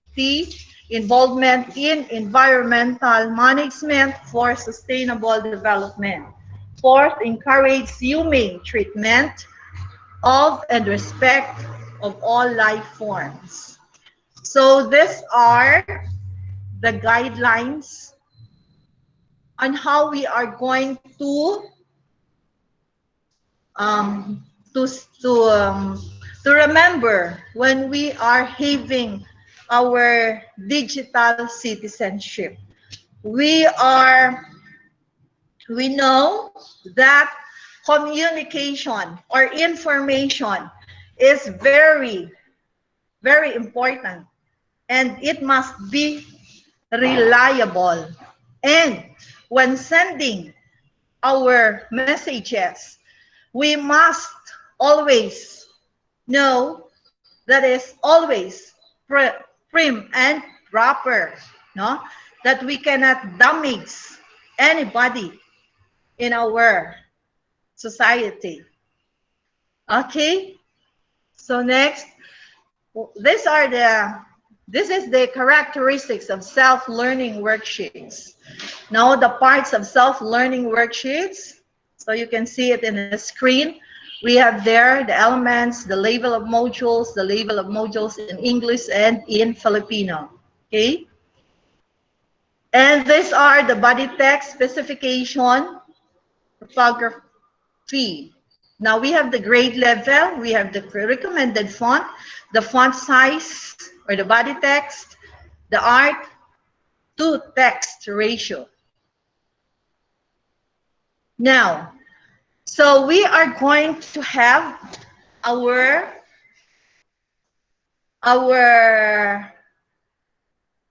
involvement in environmental management for sustainable development. Fourth, encourage humane treatment of and respect of all life forms. So these are the guidelines on how we are going um, to, to, um, to remember when we are having our digital citizenship. We know that communication or information is very, very important, and it must be reliable. And when sending our messages, we must always know that is always prim and proper, no? That we cannot damage anybody in our society. Okay? So next, this is the characteristics of self-learning worksheets. Now the parts of self-learning worksheets, so you can see it in the screen. We have there the elements, the label of modules in English and in Filipino. Okay? And these are the body text, specification, typography. Now we have the grade level, we have the recommended font, the font size or the body text, the art to text ratio. Now, so we are going to have our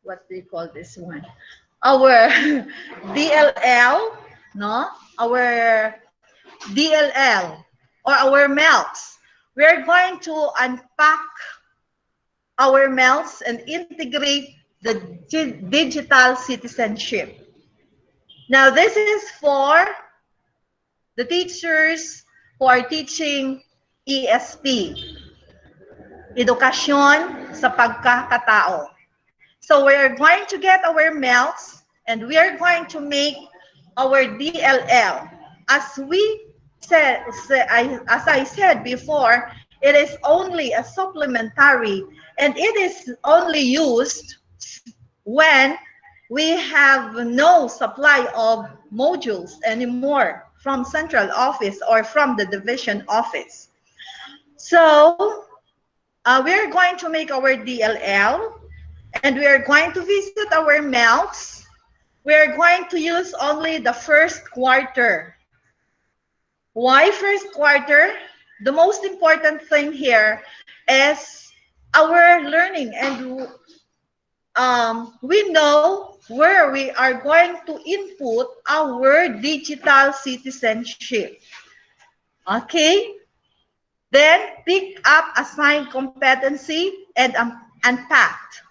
what do you call this one? Our DLL, no? Our DLL or our melts. We're going to unpack our melts and integrate the digital citizenship. Now, this is for the teachers who are teaching ESP, Edukasyon sa Pagkakatao. So we are going to get our melts and we are going to make our DLL. As I said before, it is only a supplementary and it is only used when we have no supply of modules anymore from central office or from the division office. So we're going to make our DLL and we are going to visit our melts. We're going to use only the first quarter. Why first quarter? The most important thing here is our learning, and we know where we are going to input our digital citizenship. Okay? Then pick up assigned competency and unpacked.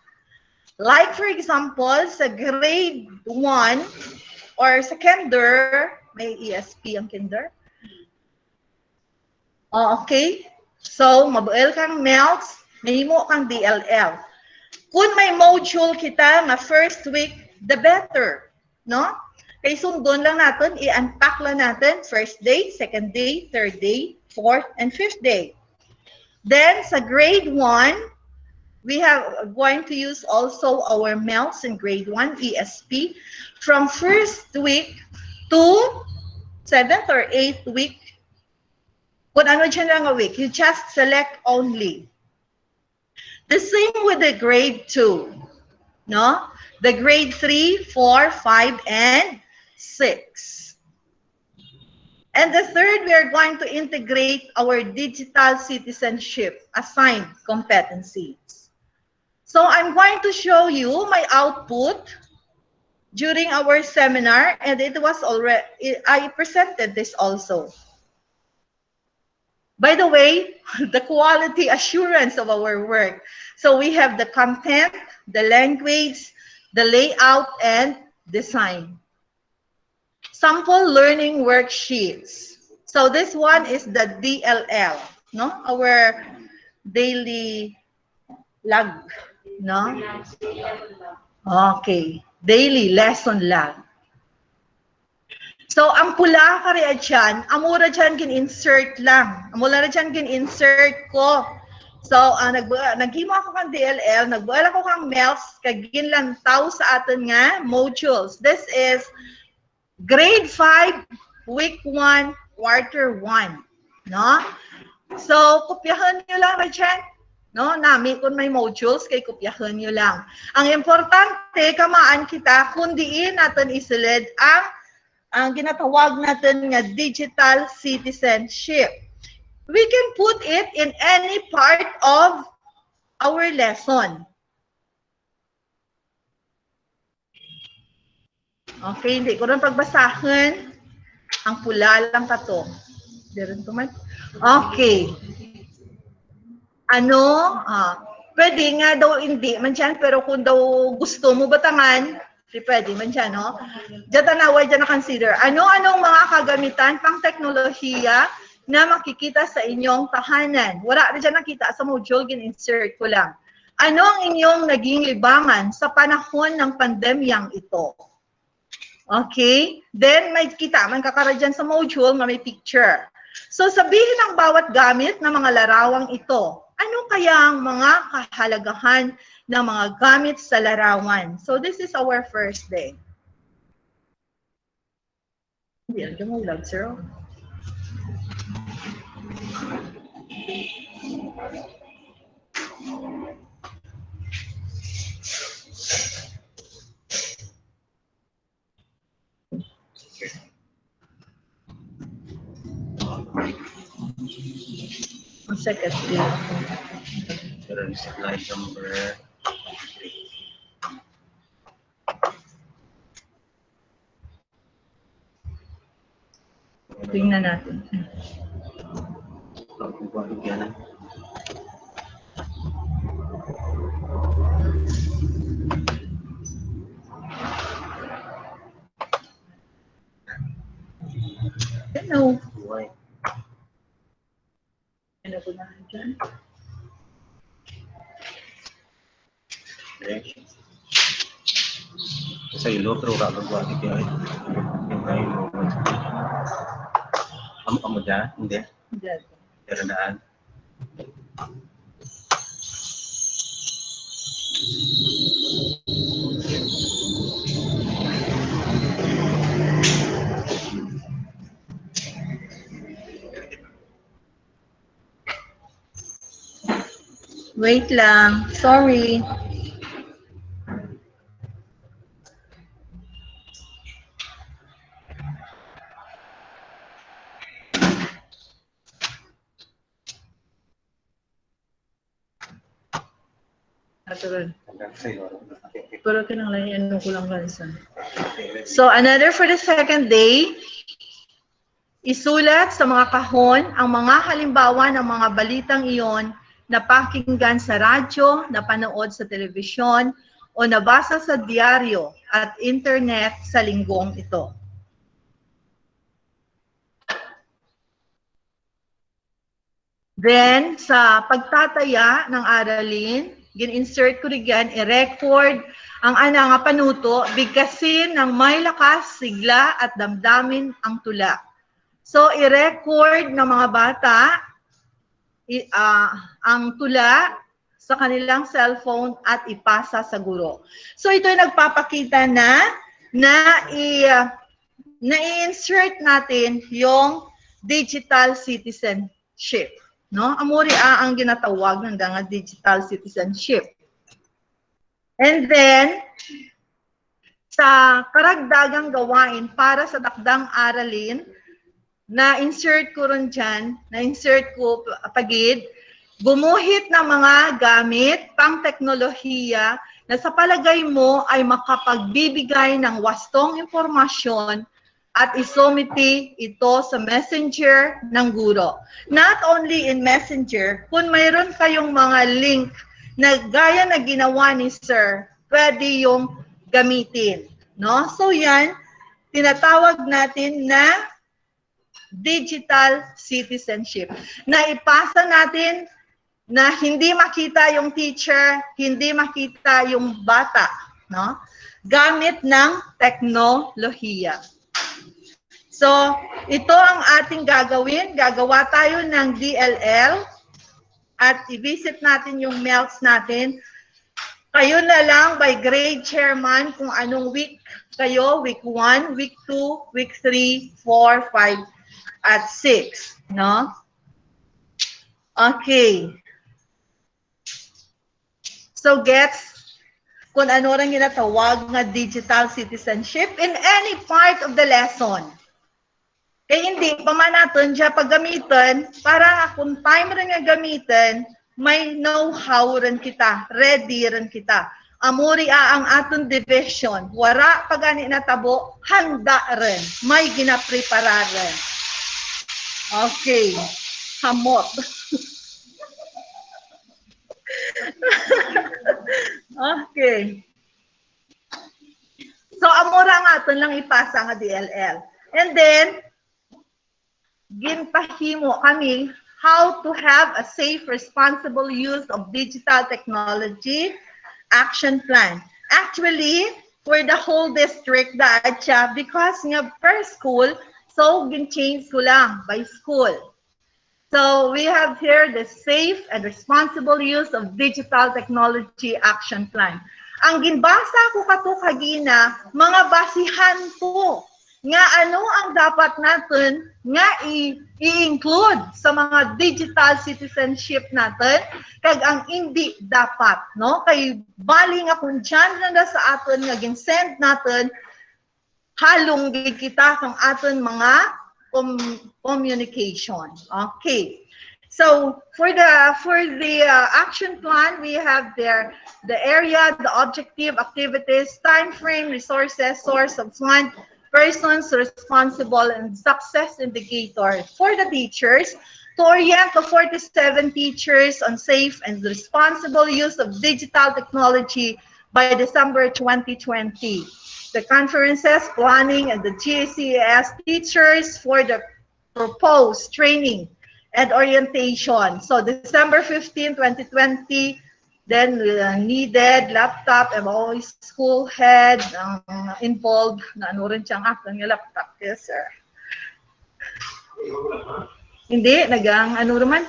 Like for example, sa grade 1 or sa kinder, may ESP ang kinder. Okay? So, mabuel kang melts, mahimo kang DLL. Kung may module kita na first week, the better. No? Kay sundon lang natin, i-unpack lang natin first day, second day, third day, fourth, and fifth day. Then, sa grade 1, we have going to use also our melts in grade 1 ESP from first week to 7th or 8th week. Kung ano dyan lang a week, you just select only. The same with the grade 2, no? The grade 3, 4, 5, and 6. And the third, we are going to integrate our digital citizenship assigned competencies. So I'm going to show you my output during our seminar, and it was already, I presented this also. By the way, the quality assurance of our work. So we have the content, the language, the layout, and design. Sample learning worksheets. So this one is the DLL, no? Our daily log, no? Okay, daily lesson log. So, ang pula ka rin dyan, amura dyan gin-insert lang. Amura dyan gin-insert ko. So, naghimo ako kang DLL, nagbuel ako kang melts, kagin lang tao sa atin nga modules. This is grade 5, week 1, quarter 1. No? So, kopyahan nyo lang rin dyan. No, nami kung may modules, kay kopyahan nyo lang. Ang importante, kamaan kita, kung diin natin isilid ang ginatawag natin nga digital citizenship. We can put it in any part of our lesson. Okay, hindi ko rin pagbasahin. Ang pula lang ka to. Okay. Pwede nga daw hindi man dyan, pero kung daw gusto mo batangan, pwede man dyan, no? Diyan tanaway dyan na consider. Ano-anong mga kagamitan pang teknolohiya na makikita sa inyong tahanan? Wala rin dyan nakita sa module, gin-insert ko lang. Ano ang inyong naging libangan sa panahon ng pandemyang ito? Okay? Then, may kita, man kakara dyan sa module na may picture. So, sabihin ang bawat gamit ng mga larawang ito. Ano kaya ang mga kahalagahan ng mga gamit sa larawan? So, this is our first day. Hindi, ano mo vlog, sir? One second, please. Slide number. Tingnan natin. Hello. Ano ko na dyan? Sa ilo, pero kakagawa ito ay. Amo dyan? Hindi. Dyan. Pero daan. Wait lang. Sorry. Pero kinanglayan ko lang gansan. So, another for the second day, isulat sa mga kahon ang mga halimbawa ng mga balitang iyon na pakinggan sa radyo, napanood sa telebisyon, o nabasa sa diaryo at internet sa linggong ito. Then, sa pagtataya ng aralin, gin-insert ko rin yan, i-record ang nga panuto, bigkasin ng may lakas, sigla at damdamin ang tula. So, i-record ng mga bata ang tula sa kanilang cellphone at ipasa sa guro. So, ito ay nagpapakita na i-insert natin yung digital citizenship. No? Amuri ang ginatawag ng digital citizenship. And then, sa karagdagang gawain para sa takdang aralin, na-insert ko rin dyan, na-insert ko pagid, gumuhit ng mga gamit pang teknolohiya na sa palagay mo ay makapagbibigay ng wastong impormasyon at isumiti ito sa messenger ng guro. Not only in messenger, kung mayroon kayong mga link na gaya na ginawa ni Sir, pwede yung gamitin. No? So yan, tinatawag natin na digital citizenship. Na ipasa natin na hindi makita yung teacher, hindi makita yung bata. No? Gamit ng teknolohiya. So, ito ang ating gagawin. Gagawa tayo ng DLL at i-visit natin yung melts natin. Kayo na lang by grade chairman kung anong week kayo, week 1, week 2, week 3, 4, 5, at 6. No? Okay. So, gets kung ano rin ginatawag na digital citizenship in any part of the lesson. Kaya hindi pa man natin siya paggamitan para kung time rin nga gamitin, may know-how rin kita, ready rin kita. Amuri ang aton division, wara pagani na tabo, handa rin, may ginaprepara rin. Okay, hamot. Okay. So, amura nga ito lang ipasa nga DLL. And then, ginpahimo kami how to have a safe, responsible use of digital technology action plan. Actually, for the whole district, siya, because nga per school, so gin-change ko lang by school. So we have here the safe and responsible use of digital technology action plan. Ang ginbasa ko kato kagina, mga basihan po nga ano ang dapat natin nga i-include sa mga digital citizenship natin kag ang hindi dapat, no? Kay bali nga kung dyan na sa aton nga gin-send natin halong gid kita kang aton mga communication. Okay. So for the action plan, we have there the area, the objective, activities, time frame, resources, source of fund, persons responsible, and success indicator for the teachers to orient the 47 teachers on safe and responsible use of digital technology by December 2020. The conferences, planning, and the GCAS teachers for the proposed training and orientation. So December 15, 2020, then needed laptop and always school head involved na ano rin siyang akong laptop. Yes, sir. Hindi, nagang ano naman?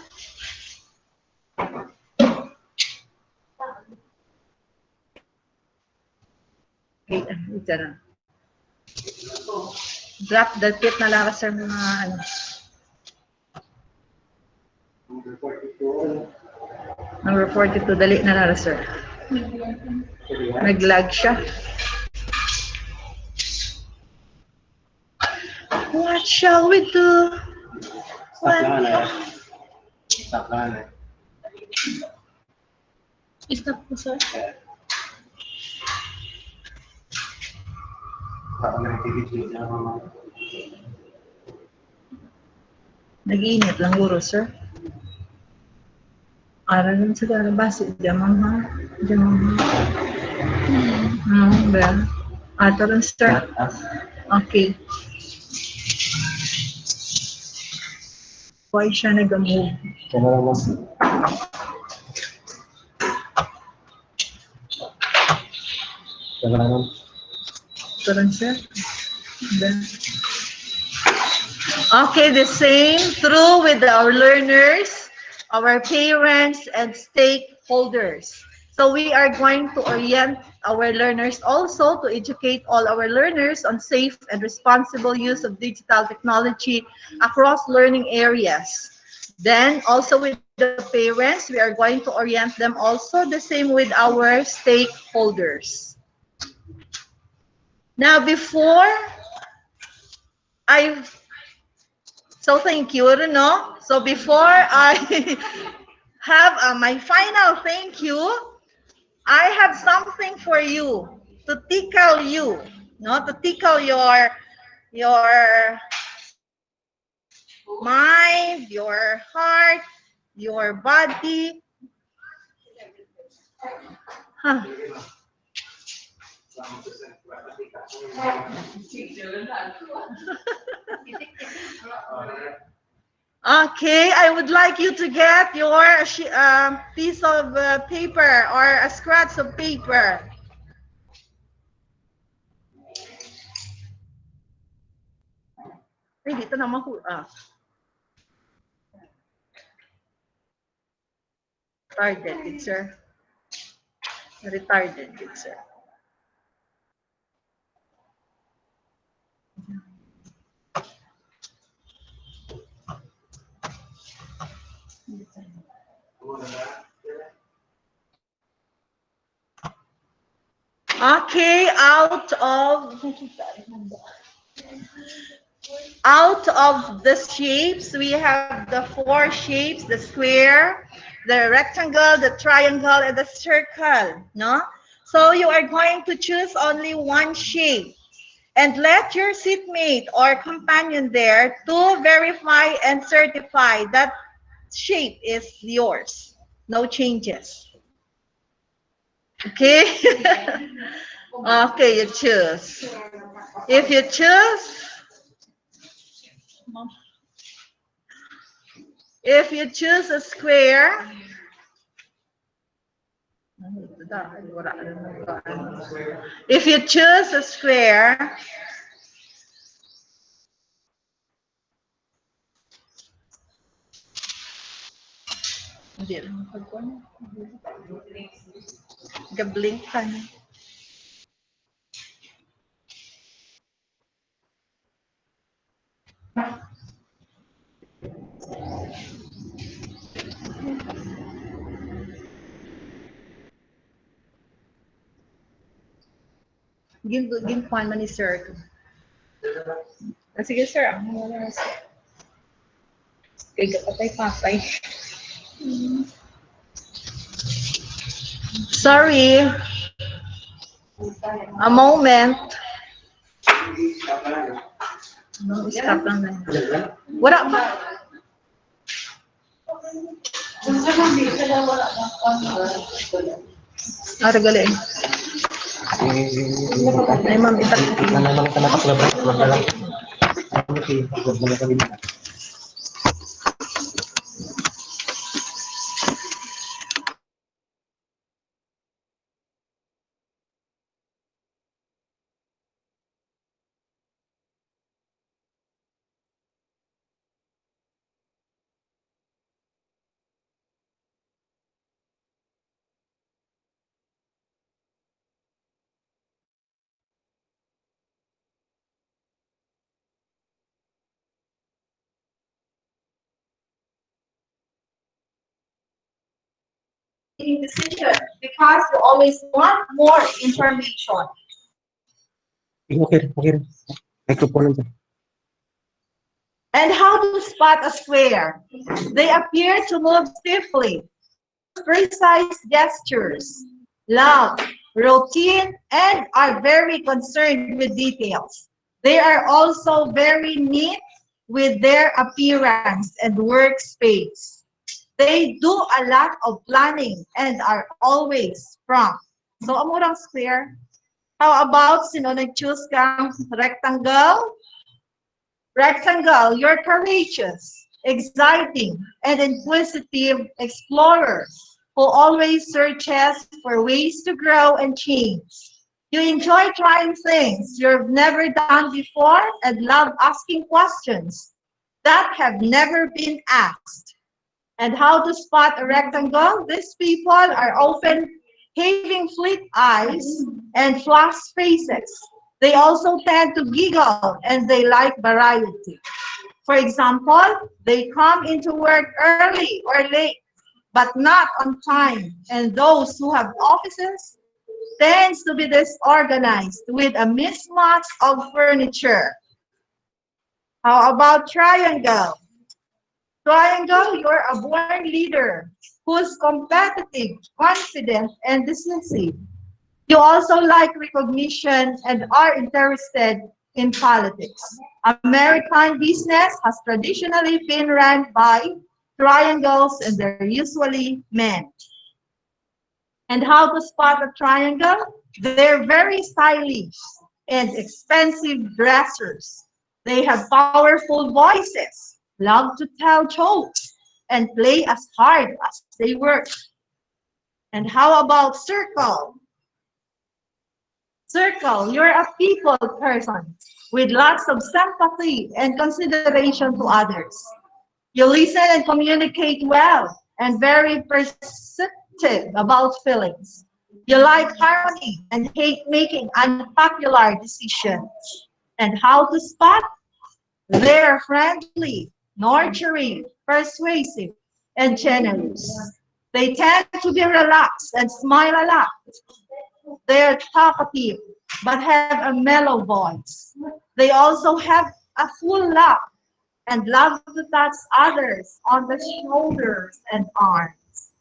Okay, ito na. Drop the tip na lang sir mga ano. Number 42, dali na lang sir. Nag-lag siya. What shall we do? Stop lang. Stop po sir. Nag-iinit lang guro sir. Aral lang sa base, jamang ha. Jamang ha. Ba? Ato lang sir. Okay. Why siya nag-move? Ito lang sir. Okay, the same true with our learners, our parents, and stakeholders. So we are going to orient our learners also to educate all our learners on safe and responsible use of digital technology across learning areas. Then also with the parents, we are going to orient them also the same with our stakeholders. Now before So thank you, no? So before I have my final thank you, I have something for you to tickle you, no? To tickle your mind, your heart, your body. Huh. Okay, I would like you to get your piece of paper or a scratch of paper. Ay, dito naman po. Retarded, good sir. Retarded, good sir. Okay, out of the shapes, we have the 4 shapes, the square, the rectangle, the triangle, and the circle, no? So you are going to choose only one shape and let your seatmate or companion there to verify and certify that shape is yours. No changes. Okay? Okay, you choose. If you choose a square, if you choose a square, gablink ka na. Ginkuhan man ni sir. Sige sir, ang wala na sir. Kaya patay-patay. Sorry. A moment. No, stop lang na. Wala ba? Regali. Ay, ma'am, itak. Decision because you always want more information. Okay. Microphone lang. And how to spot a square? They appear to move stiffly, use precise gestures, loud, routine, and are very concerned with details. They are also very neat with their appearance and workspace. They do a lot of planning and are always prompt. So, amurang square. How about sino nag-choose kang rectangle? Rectangle, you're courageous, exciting, and inquisitive explorer who always searches for ways to grow and change. You enjoy trying things you've never done before and love asking questions that have never been asked. And how to spot a rectangle? These people are often having fleet eyes and flash faces. They also tend to giggle and they like variety. For example, they come into work early or late, but not on time. And those who have offices tends to be disorganized with a mismatch of furniture. How about triangle? Triangle, you're a born leader who's competitive, confident, and decisive. You also like recognition and are interested in politics. American business has traditionally been run by triangles and they're usually men. And how to spot a triangle? They're very stylish and expensive dressers. They have powerful voices, love to tell jokes, and play as hard as they work. And how about circle? Circle, you're a people person with lots of sympathy and consideration to others. You listen and communicate well and very perceptive about feelings. You like harmony and hate making unpopular decisions. And how to spot? They're friendly, nurturing, persuasive, and generous. They tend to be relaxed and smile a lot. They're talkative, but have a mellow voice. They also have a full laugh and love to touch others on the shoulders and arms.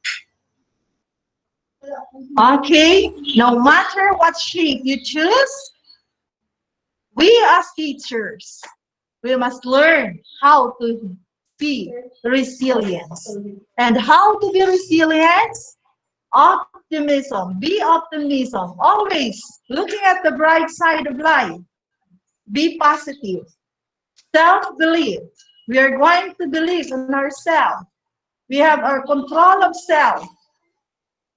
Okay, no matter what shape you choose, we as teachers, we must learn how to be resilient. And how to be resilient? Optimism. Be optimism. Always looking at the bright side of life. Be positive. Self-belief. We are going to believe in ourselves. We have our control of self.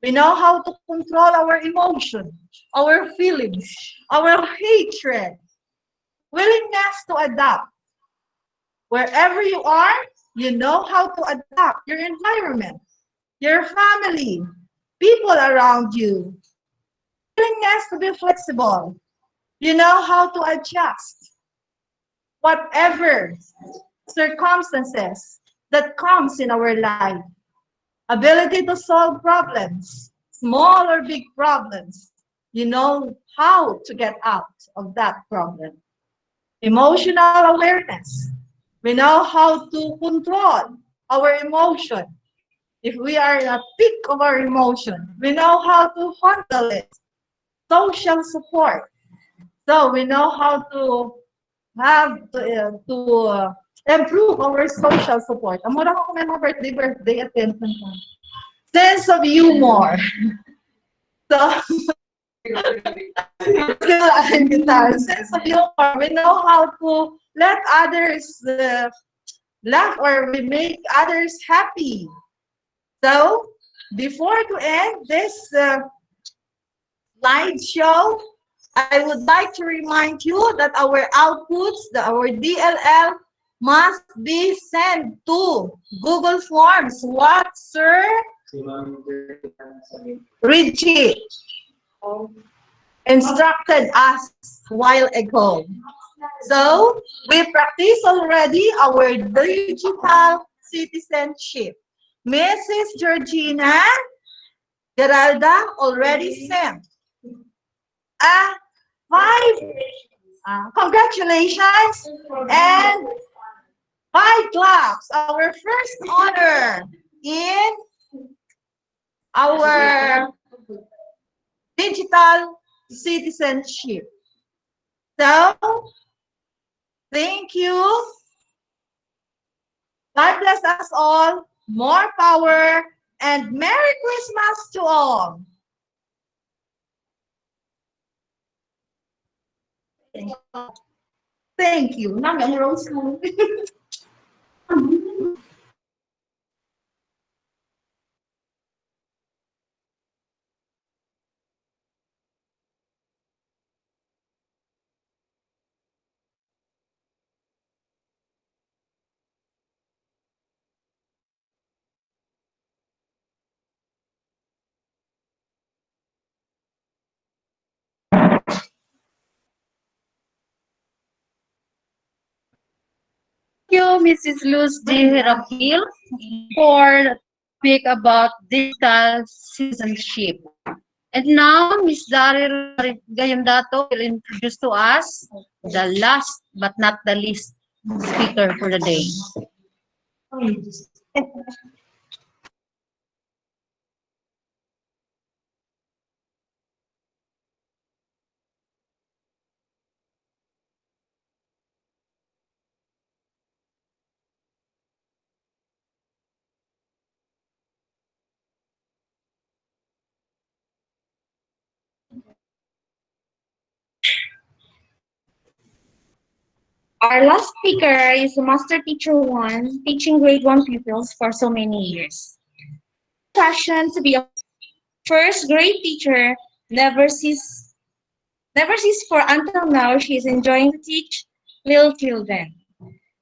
We know how to control our emotion, our feelings, our hatred, willingness to adapt. Wherever you are, you know how to adapt your environment, your family, people around you. Willingness to be flexible. You know how to adjust. Whatever circumstances that comes in our life. Ability to solve problems, small or big problems. You know how to get out of that problem. Emotional awareness. We know how to control our emotion. If we are in a peak of our emotion, we know how to handle it. Social support. So we know how to have to improve our social support. Amo ra ko may mga birthday attention ko. Sense of humor. So, still and guitar. Sense of humor. We know how to let others laugh or we make others happy. So, before to end this slideshow, I would like to remind you that our outputs, our DLL, must be sent to Google Forms. What, sir? Richie instructed us while ago. So, we practice already our digital citizenship. Mrs. Georgina Geralda already sent a 5 congratulations and 5 claps. Our first honor in our digital citizenship. So, thank you. God bless us all. More power and Merry Christmas to all. Thank you. Namin Rose. Thank you, Mrs. Luz D. Rapil, for the topic about digital citizenship. And now, Ms. Daryl Gayondato will introduce to us the last but not the least speaker for the day. Our last speaker is Master Teacher 1, teaching grade 1 pupils for so many years. Passion to be a first grade teacher never cease for until now she is enjoying to teach little children.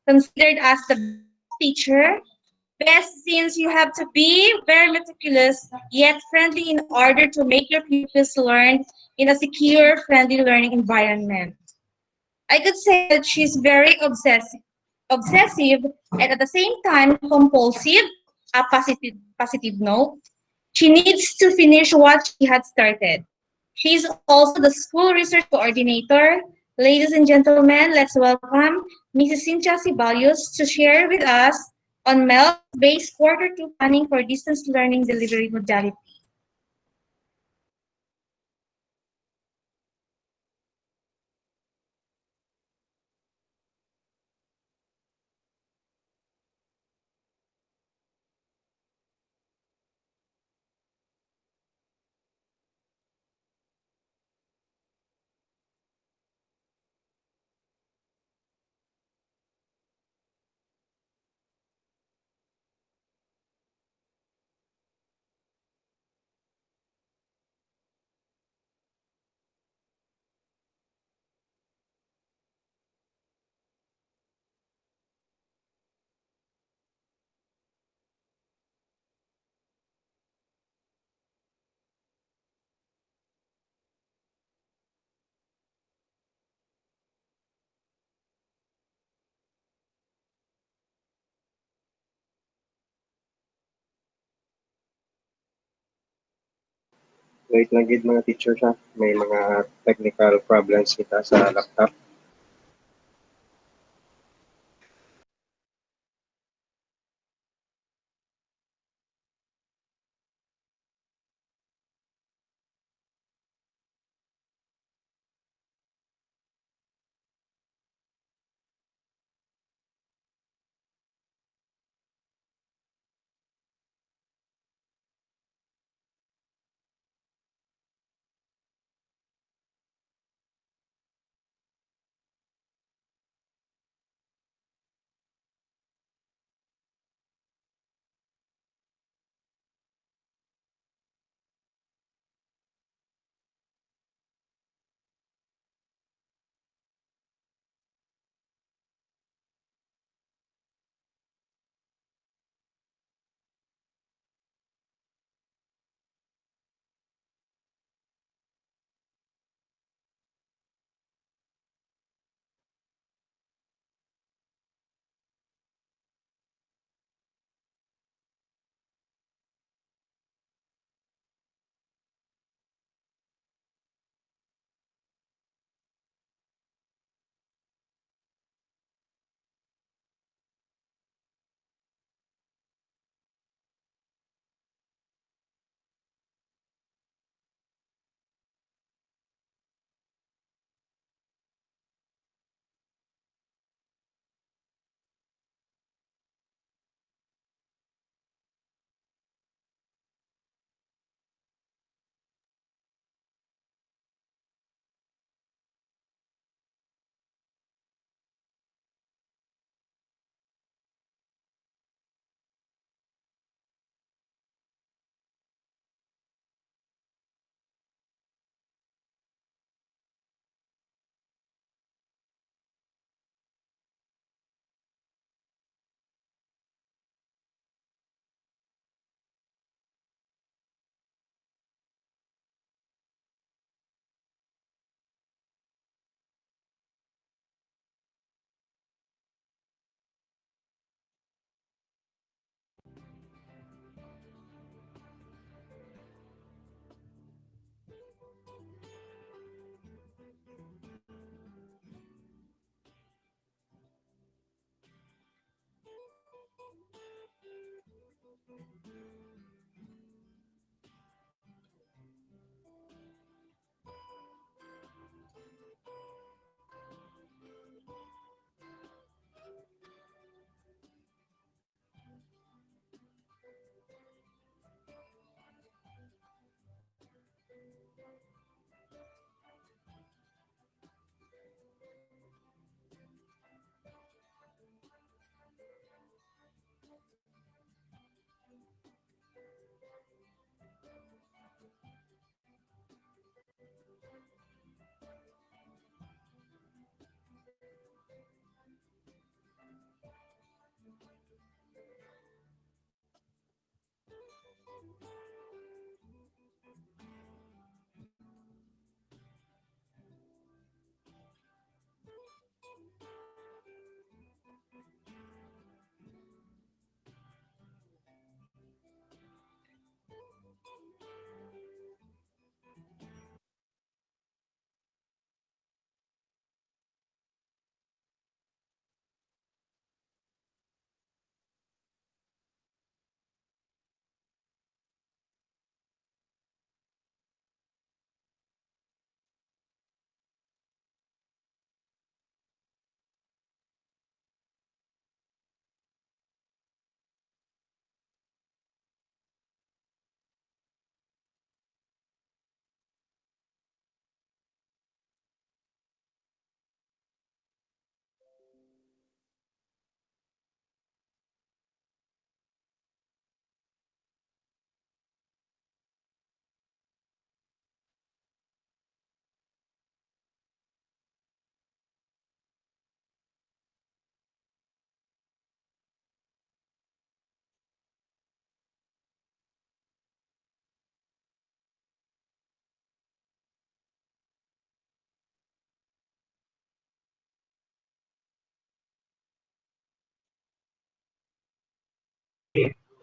Considered as the best teacher, best since you have to be very meticulous yet friendly in order to make your pupils learn in a secure, friendly learning environment. I could say that she's very obsessive and at the same time compulsive, a positive note. She needs to finish what she had started. She's also the school research coordinator. Ladies and gentlemen, let's welcome Mrs. Cynthia Ceballos to share with us on MELS-based quarter 2 planning for distance learning delivery modality. Wait lang gid mga teacher siya. May mga technical problems kita sa laptop.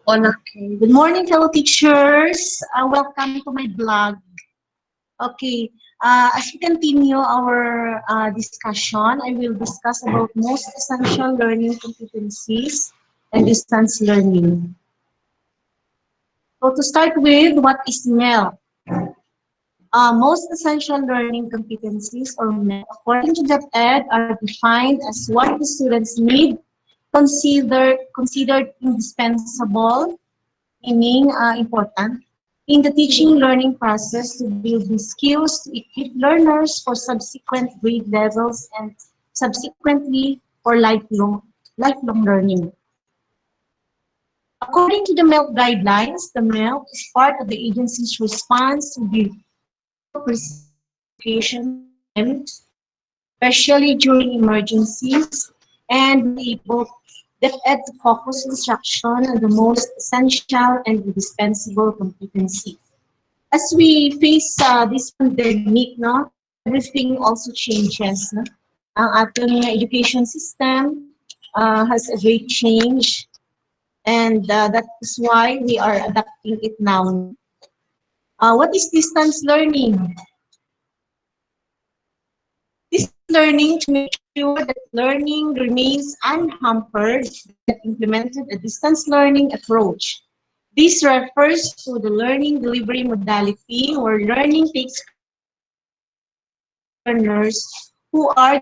Okay. Good morning, fellow teachers. Welcome to my blog. Okay. As we continue our discussion, I will discuss about most essential learning competencies and distance learning. So to start with, what is MEL? Most essential learning competencies or MEL, according to GMT-8, are defined as what the students need, considered indispensable, meaning important, in the teaching learning process to build the skills to equip learners for subsequent grade levels and subsequently for lifelong learning. According to the MELC guidelines, the MELC is part of the agency's response to the education system, especially during emergencies, and be able to focus instruction on the most essential and indispensable competency. As we face this pandemic, no, everything also changes. No? Ang ating education system has a great change, and that is why we are adapting it now. What is distance learning? This learning to make sure that learning remains unhampered and implemented a distance learning approach. This refers to the learning delivery modality where learning takes learners who are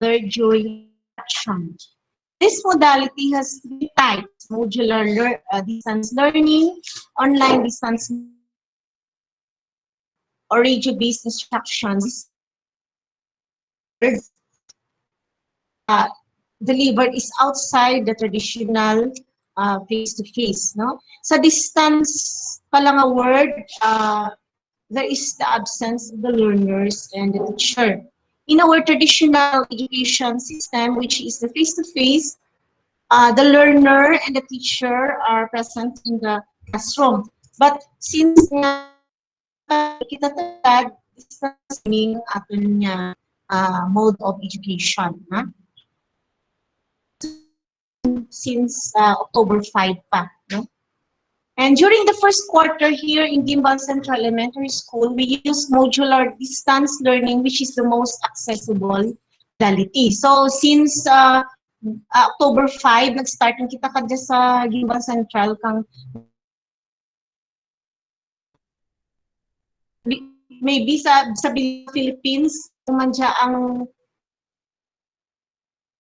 there during action. This modality has three types: modular distance learning, online distance learning, or radio-based instructions. Uh, delivered is outside the traditional face-to-face. No? Sa distance pa lang a word, there is the absence of the learners and the teacher. In our traditional education system, which is the face-to-face, the learner and the teacher are present in the classroom. But since kita tagad, distance learning aton nga mode of education. Ha? Since October 5 pa. No? And during the first quarter here in Gimbal Central Elementary School, we use modular distance learning, which is the most accessible modality. So since October 5, nag-start yung kita kadya sa Gimbal Central kang maybe sa Philippines, man siya ang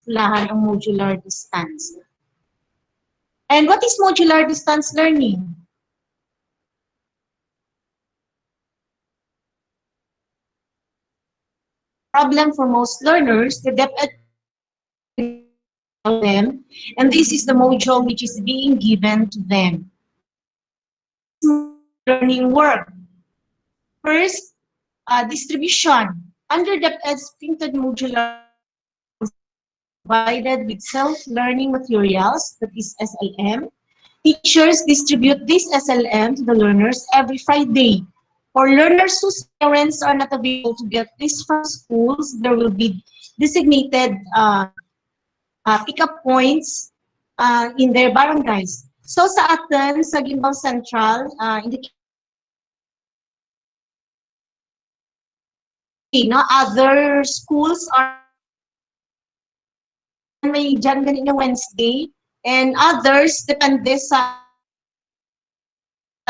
lahan ang modular distance. And what is modular distance learning? Problem for most learners, the depth of them, and this is the module which is being given to them. Learning work. First, distribution. Under the printed modular provided with self-learning materials, that is SLM. Teachers distribute this SLM to the learners every Friday. For learners whose parents are not available to get this from schools, there will be designated pick-up points in their barangays. So sa atin, sa Gimbal Central, in the other schools are may dyan ganit na Wednesday, and others depende sa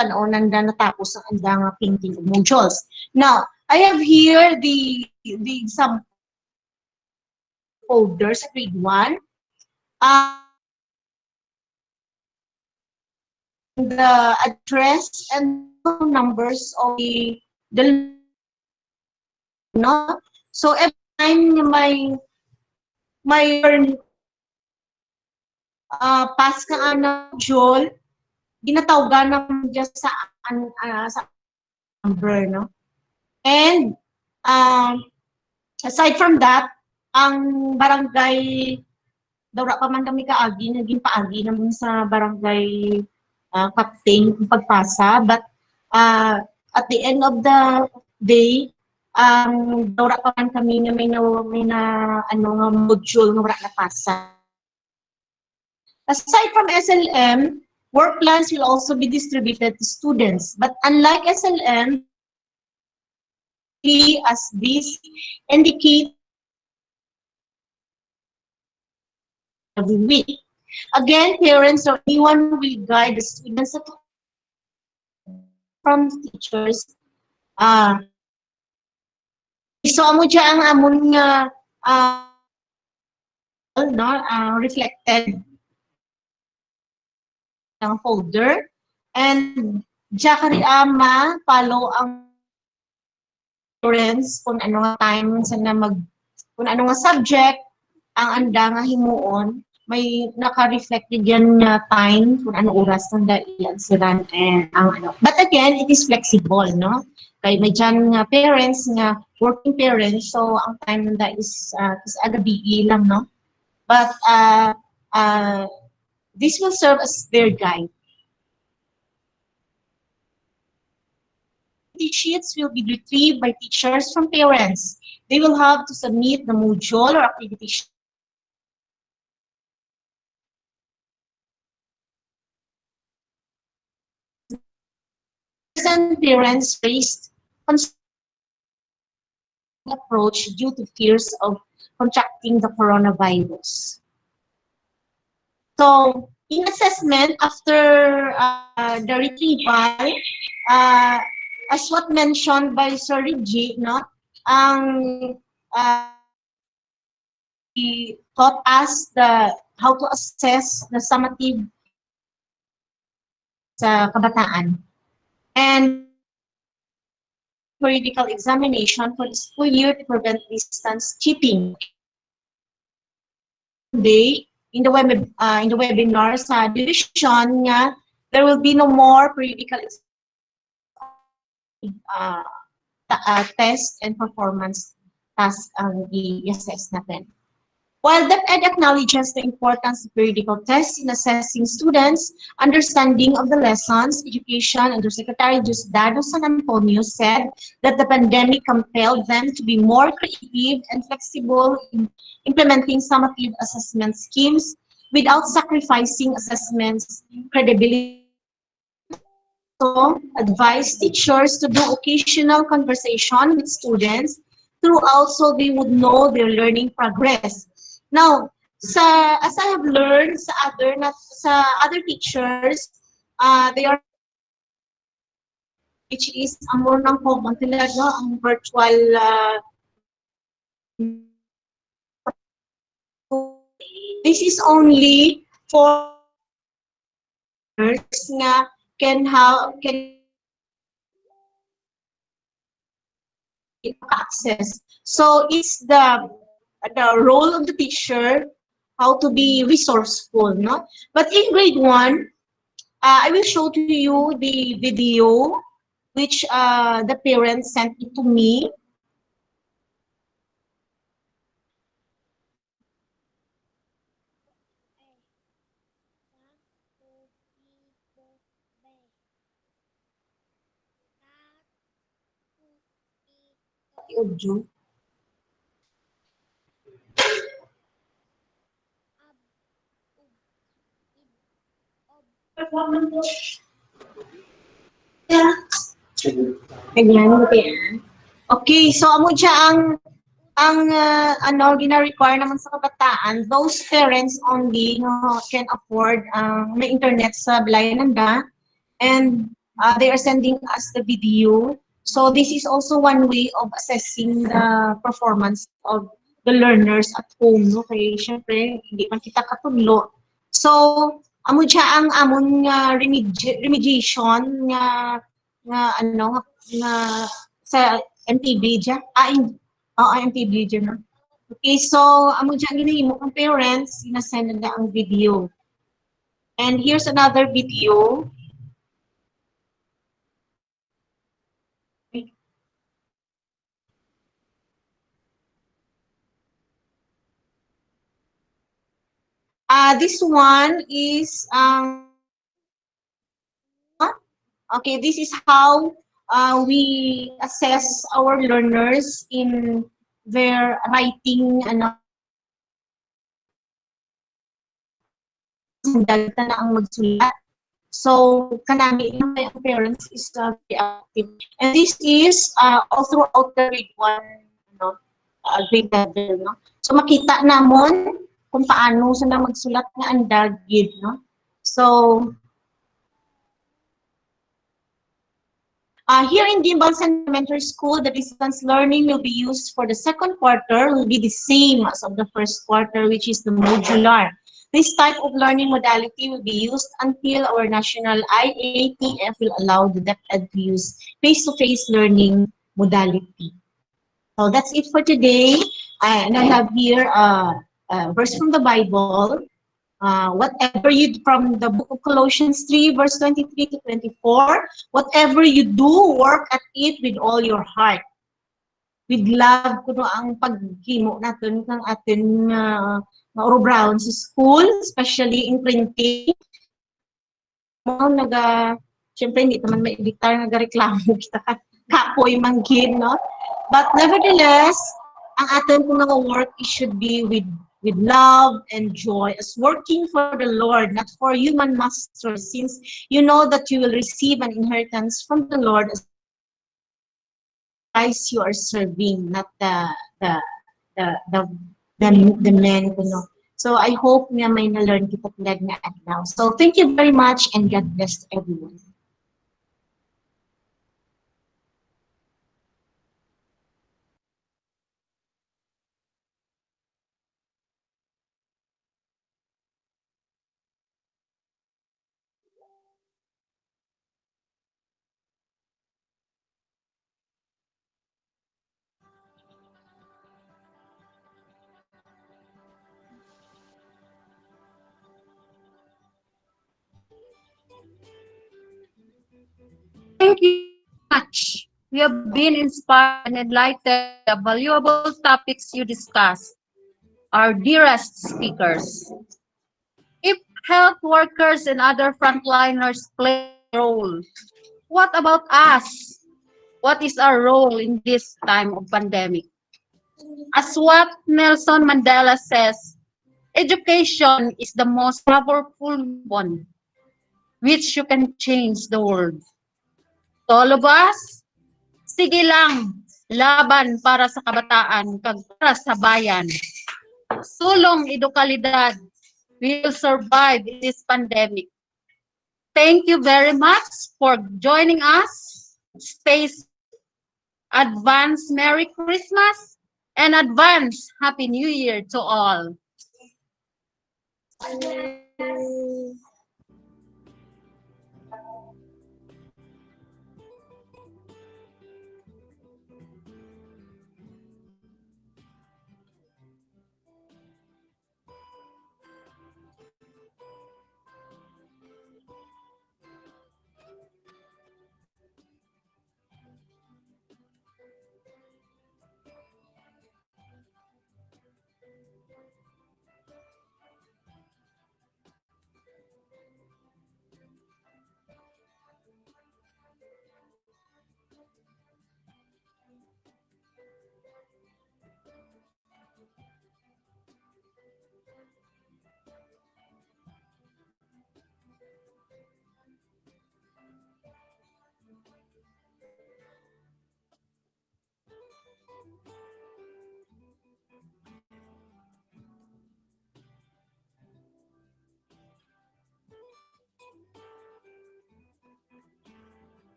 o nanda natapos ang andang painting modules. Now, I have here the example folders at grade 1. The address and numbers of the no. So every time may pass ka na module, ginatawgan naman dyan sa number, no? And aside from that, ang barangay dawra pa man kami kaagi, naging paagi naman sa barangay captain kung pagpasa, but at the end of the day, dawra pa man kami na may na ano nga module nga wala na pasa. Aside from SLM, work plans will also be distributed to students. But unlike SLM, as this indicate every week. Again, parents or anyone who will guide the students at home from the teachers. So amo dya ang amon nga no, reflected ng folder, and dya kari ama follow ang parents kung ano nga time sa na kung ano nga subject ang anda nga himuon, may naka-reflect yan nga time kung ano oras ng dailan sila and ang ano. But again, it is flexible, no? Kay may dyan nga parents nga working parents, so ang time nanda is agabi lang, no? But this will serve as their guide. The sheets will be retrieved by teachers from parents. They will have to submit the module or activity sheet. And parents raised approach due to fears of contracting the coronavirus. So, in assessment, after the retrieval, as what mentioned by Sir Reggie, no, he taught us how to assess the summative sa kabataan. And periodical examination for the school year to prevent distance cheating. Today, in the webinar sa division nga, there will be no more periodical test and performance task ang i-assess natin. While DepEd acknowledges the importance of periodical tests in assessing students' understanding of the lessons, education, Undersecretary Diosdado San Antonio said that the pandemic compelled them to be more creative and flexible in implementing summative assessment schemes without sacrificing assessments credibility. So, advise teachers to do occasional conversation with students throughout so they would know their learning progress. Now, as I have learned sa other teachers, they are which is ang more ng common talaga ang virtual this is only for nga can access. So it's the role of the teacher how to be resourceful, no? But in grade 1, I will show to you the video which the parents sent it to me. Audio. Ganyan, okay, so amo siya ang gina-require naman sa kabataan, those parents only no, can afford may internet sa balayan nanda, and they are sending us the video. So this is also one way of assessing the performance of the learners at home, no? Kaya syempre, hindi man kita katudlo. So, amo siya ang amon remediation nga sa MTB dya. MTB dya, no? Okay, so amo dya ginahimo ang parents, sinasend na ang video. And here's another video. This one is okay, this is how we assess our learners in their writing handag ta na ang magsulat. So, kanami lang may ang parents is very active. And this is all throughout the grade 1, no, grade level, no. So, makita namon kung paano sila magsulat nga andag gid, no. So, here in Gimbal Elementary School, the distance learning will be used for the second quarter will be the same as of the first quarter, which is the modular. This type of learning modality will be used until our national IATF will allow the DepEd to use face-to-face learning modality. So that's it for today. And I have here a verse from the Bible. Whatever you, from the book of Colossians 3, verse 23 to 24, whatever you do, work at it with all your heart. With love, kuno ang paghimo natin ng atin nga Oro Brown sa school, especially in printing. Mo syempre hindi naman may editor nagareklamo kita kapoy manggid, no? But nevertheless, ang atin po mga work it should be with love and joy as working for the Lord, not for human masters, since you know that you will receive an inheritance from the Lord as Christ you are serving, not the men, you know. So I hope nga may na-learn kita tulad nga now. So thank you very much and God bless everyone. Thank you much. We have been inspired and enlightened by the valuable topics you discussed. Our dearest speakers. If health workers and other frontliners play a role, what about us? What is our role in this time of pandemic? As what Nelson Mandela says, education is the most powerful weapon which you can change the world. To all of us, sige lang, laban para sa kabataan, kag para sa bayan. Sulong edukalidad, we will survive this pandemic. Thank you very much for joining us. Stay safe. Advance Merry Christmas and advance Happy New Year to all.